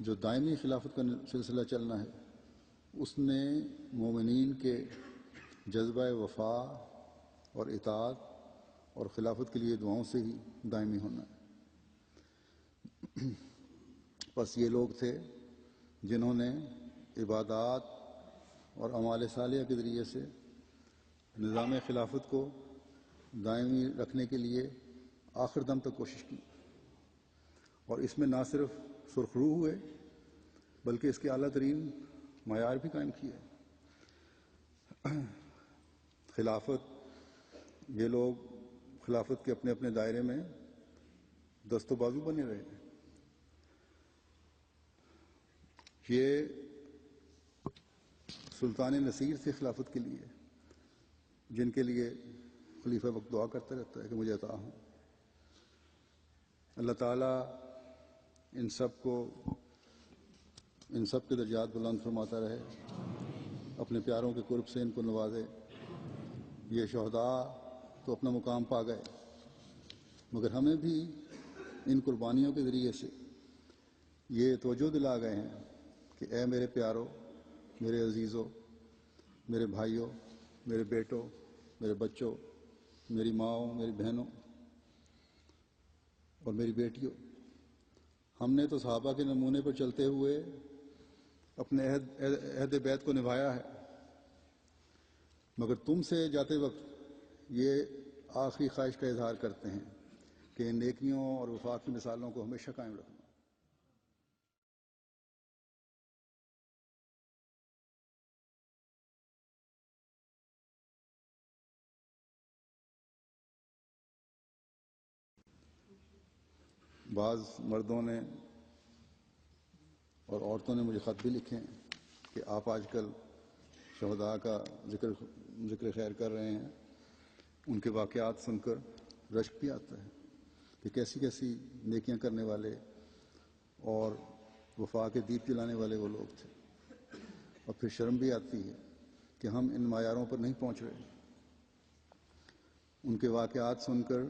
جو دائمی خلافت کا سلسلہ چلنا ہے اس نے مومنین کے جذبہ وفا اور اطاعت اور خلافت کے لیے دعاؤں سے ہی دائمی ہونا ہے۔ بس یہ لوگ تھے جنہوں نے عبادات اور اعمال صالحہ کے ذریعے سے نظام خلافت کو دائمی رکھنے کے لیے آخر دم تک کوشش کی، اور اس میں نہ صرف سرخرو ہوئے بلکہ اس کے اعلیٰ ترین معیار بھی قائم کیے۔ یہ لوگ خلافت کے اپنے اپنے دائرے میں دست و بازو بنے رہے۔ یہ سلطان نصیر تھے خلافت کے لیے، جن کے لیے خلیفہ وقت دعا کرتا رہتا ہے کہ مجھے عطا ہوں۔ اللہ تعالیٰ ان سب کے درجات بلند فرماتا رہے، اپنے پیاروں کے قرب سے ان کو نوازے۔ یہ شہداء تو اپنا مقام پا گئے، مگر ہمیں بھی ان قربانیوں کے ذریعے سے یہ توجہ دلا گئے ہیں کہ اے میرے پیاروں، میرے عزیزوں، میرے بھائیوں، میرے بیٹوں، میرے بچوں، میری ماؤں، میری بہنوں اور میری بیٹیوں، ہم نے تو صحابہ کے نمونے پر چلتے ہوئے اپنے عہد بیعت کو نبھایا ہے، مگر تم سے جاتے وقت یہ آخری خواہش کا اظہار کرتے ہیں کہ ان نیکیوں اور وفا کی مثالوں کو ہمیشہ قائم رکھنا۔ بعض مردوں نے اور عورتوں نے مجھے خط بھی لکھے ہیں کہ آپ آج کل شہداء کا ذکر خیر کر رہے ہیں، ان کے واقعات سن کر رشک بھی آتا ہے کہ کیسی کیسی نیکیاں کرنے والے اور وفا کے دیپ جلانے والے وہ لوگ تھے، اور پھر شرم بھی آتی ہے کہ ہم ان معیاروں پر نہیں پہنچ رہے۔ ان کے واقعات سن کر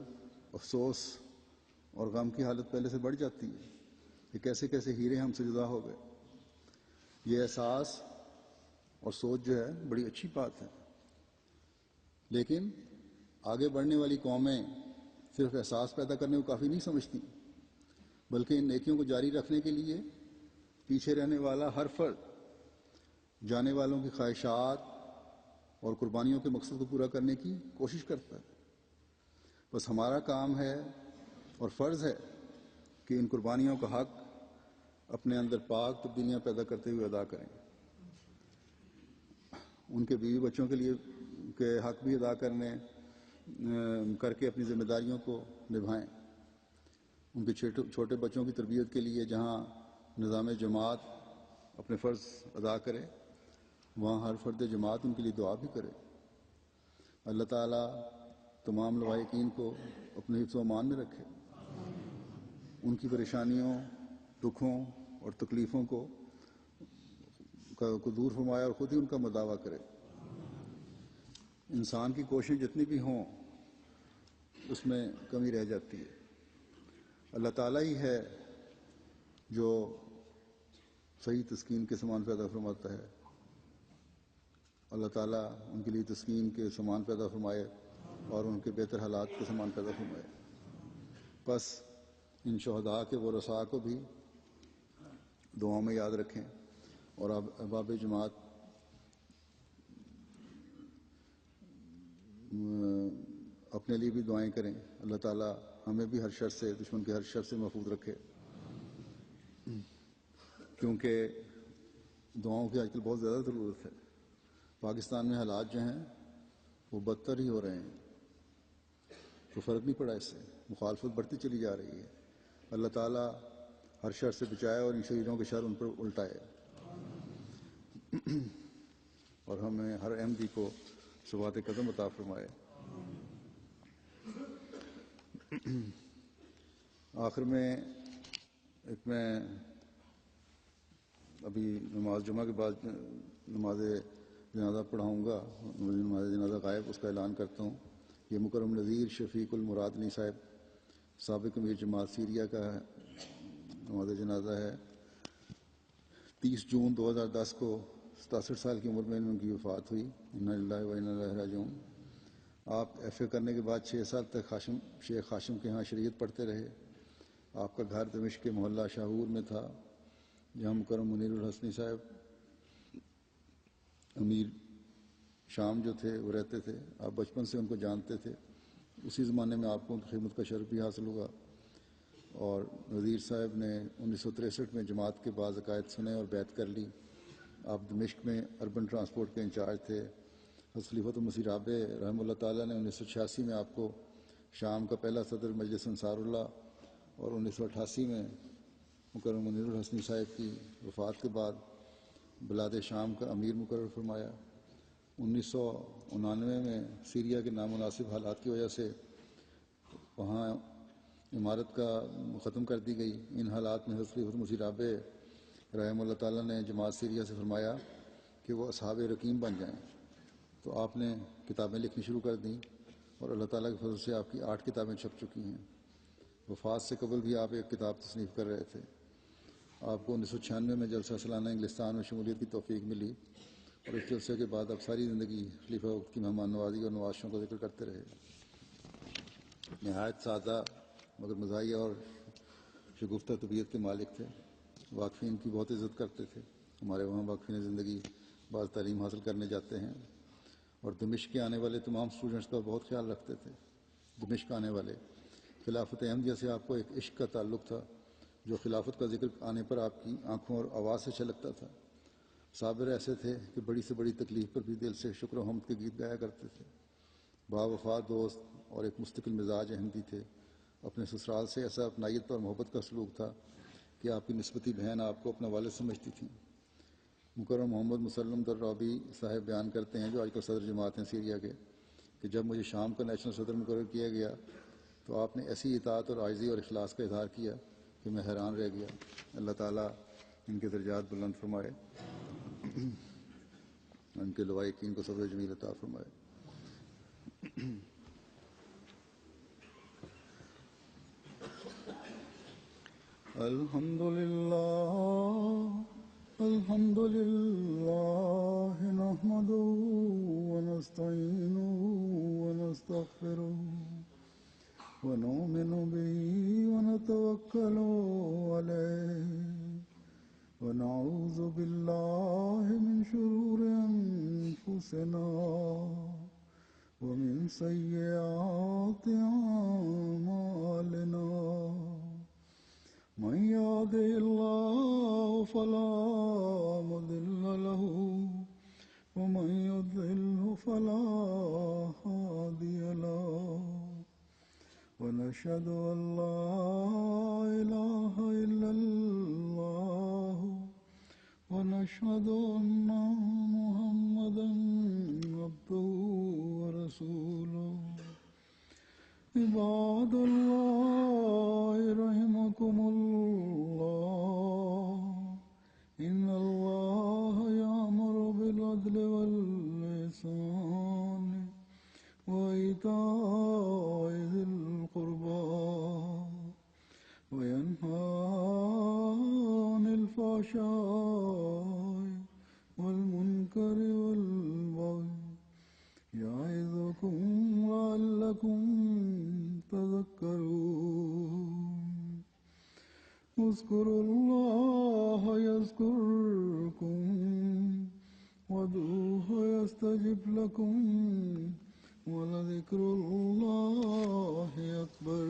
افسوس اور غم کی حالت پہلے سے بڑھ جاتی ہے کہ کیسے کیسے ہیرے ہم سے جدا ہو گئے۔ یہ احساس اور سوچ جو ہے بڑی اچھی بات ہے، لیکن آگے بڑھنے والی قومیں صرف احساس پیدا کرنے کو کافی نہیں سمجھتی، بلکہ ان نیکیوں کو جاری رکھنے کے لیے پیچھے رہنے والا ہر فرد جانے والوں کی خواہشات اور قربانیوں کے مقصد کو پورا کرنے کی کوشش کرتا ہے۔ بس ہمارا کام ہے اور فرض ہے کہ ان قربانیوں کا حق اپنے اندر پاک تبدیلیاں پیدا کرتے ہوئے ادا کریں، ان کے بیوی بچوں کے لیے کے حق بھی ادا کر کے اپنی ذمہ داریوں کو نبھائیں۔ ان کے چھوٹے بچوں کی تربیت کے لیے جہاں نظام جماعت اپنے فرض ادا کرے، وہاں ہر فرد جماعت ان کے لیے دعا بھی کرے۔ اللہ تعالیٰ تمام لوائقین کو اپنے حفظ و امان میں رکھے، ان کی پریشانیوں، دکھوں اور تکلیفوں کو دور فرمائے اور خود ہی ان کا مداوع کرے۔ انسان کی کوششیں جتنی بھی ہوں اس میں کمی رہ جاتی ہے۔ اللہ تعالیٰ ہی ہے جو صحیح تسکین کے سامان پیدا فرماتا ہے۔ اللہ تعالیٰ ان کے لیے تسکین کے سامان پیدا فرمائے اور ان کے بہتر حالات کے سامان پیدا فرمائے۔ بس ان شہداء کے ورثاء کو بھی دعاؤں میں یاد رکھیں، اور احباب جماعت اپنے لیے بھی دعائیں کریں۔ اللہ تعالیٰ ہمیں بھی ہر شر سے، دشمن کے ہر شر سے محفوظ رکھے، کیونکہ دعاؤں کی آج کل بہت زیادہ ضرورت ہے۔ پاکستان میں حالات جو ہیں وہ بدتر ہی ہو رہے ہیں۔ تو فرق نہیں پڑا اس سے، مخالفت بڑھتی چلی جا رہی ہے۔ اللہ تعالیٰ ہر شر سے بچائے اور ان شریروں کے شر ان پر الٹائے، اور ہمیں ہر احمدی کو ثبات قدم عطا فرمائے۔ آخر میں میں ابھی نماز جمعہ کے بعد نماز جنازہ پڑھاؤں گا، نماز جنازہ غائب، اس کا اعلان کرتا ہوں۔ یہ مکرم نذیر شفیق المرادنی صاحب سابق امیر جماعت سیریا کا نماز جنازہ ہے۔ 30 جون 2010 کو 67 سال کی عمر میں ان کی وفات ہوئی۔ انا للہ و انا الیہ راجعون۔ آپ ایف اے کرنے کے بعد 6 سال تک شیخ ہاشم کے ہاں شریعت پڑھتے رہے۔ آپ کا گھر دمشق کے محلہ شاہور میں تھا، جہاں مکرم منیر الحسنی صاحب امیر شام جو تھے وہ رہتے تھے۔ آپ بچپن سے ان کو جانتے تھے، اسی زمانے میں آپ کو ان کی خدمت کا شرف بھی حاصل ہوا۔ اور وزیر صاحب نے 1963 میں جماعت کے بعض عقائد سنے اور بیعت کر لی۔ آپ دمشق میں اربن ٹرانسپورٹ کے انچارج تھے۔ حضرت خلیفۃ المسیح رابع رحمہ اللہ تعالیٰ نے 1986 میں آپ کو شام کا پہلا صدر مجلس انصار اللہ اور 1988 میں مکرم منیر الحسنی صاحب کی وفات کے بعد بلاد شام کا امیر مقرر فرمایا۔ 1999 میں سیریا کے نامناسب حالات کی وجہ سے وہاں عمارت کا ختم کر دی گئی۔ ان حالات میں حضرت خلیفۃ المسیح رابع رحمہ اللہ تعالیٰ نے جماعت سیریا سے فرمایا کہ وہ اصحاب رقیم بن جائیں، تو آپ نے کتابیں لکھنی شروع کر دیں، اور اللہ تعالیٰ کے فضل سے آپ کی 8 کتابیں چھپ چکی ہیں۔ وفات سے قبل بھی آپ ایک کتاب تصنیف کر رہے تھے۔ آپ کو 1996 میں جلسہ سالانہ انگلستان میں شمولیت کی توفیق ملی، اور اس جلسے کے بعد آپ ساری زندگی خلیفہ وقت کی مہمان نوازی اور نوازشوں کا ذکر کرتے رہے۔ نہایت سادہ مگر مزاحیہ اور شگفتہ طبیعت کے مالک تھے۔ واقفین کی بہت عزت کرتے تھے۔ ہمارے وہاں واقفین زندگی بعض تعلیم حاصل کرنے جاتے ہیں، اور دمشق کے آنے والے تمام اسٹوڈنٹس کا بہت خیال رکھتے تھے۔ دمشق آنے والے خلافت احمدیہ سے آپ کو ایک عشق کا تعلق تھا، جو خلافت کا ذکر آنے پر آپ کی آنکھوں اور آواز سے چھلکتا تھا۔ صابر ایسے تھے کہ بڑی سے بڑی تکلیف پر بھی دل سے شکر و حمد کے گیت گایا کرتے تھے۔ با وفا دوست اور ایک مستقل مزاج احمدی تھے۔ اپنے سسرال سے ایسا اپنائیت اور محبت کا سلوک تھا کہ آپ کی نسبتی بہن آپ کو اپنا والد سمجھتی تھیں۔ مکرم محمد مسلم درابی صاحب بیان کرتے ہیں، جو آج کل صدر جماعت ہیں سیریا کے، کہ جب مجھے شام کا نیشنل صدر مقرر کیا گیا تو آپ نے ایسی اطاعت اور عاجزی اور اخلاص کا اظہار کیا کہ میں حیران رہ گیا۔ اللہ تعالیٰ ان کے درجات بلند فرمائے، ان کے لوائقین کو صبر جمیل عطا فرمائے۔ الحمد للہ نحمده ونستعینه ونستغفره ونؤمن به ونتوکل علیہ ونعوذ باللہ من شرور انفسنا ومن سیئات اعمالنا من يهده الله فلا مضل له ومن يضلل فلا هادي له ونشهد أن لا إله إلا الله ونشهد أن محمدا عبده ورسوله عباد الله رحمكم الله إن الله يأمر بالعدل والإحسان وإيتاء ذي القربى وينهى عن الفحشاء والمنكر والبغي يعظكم لعلكم تذكرون اذكروا الله يذكركم وادعوه يستجب لكم ولذكر الله أكبر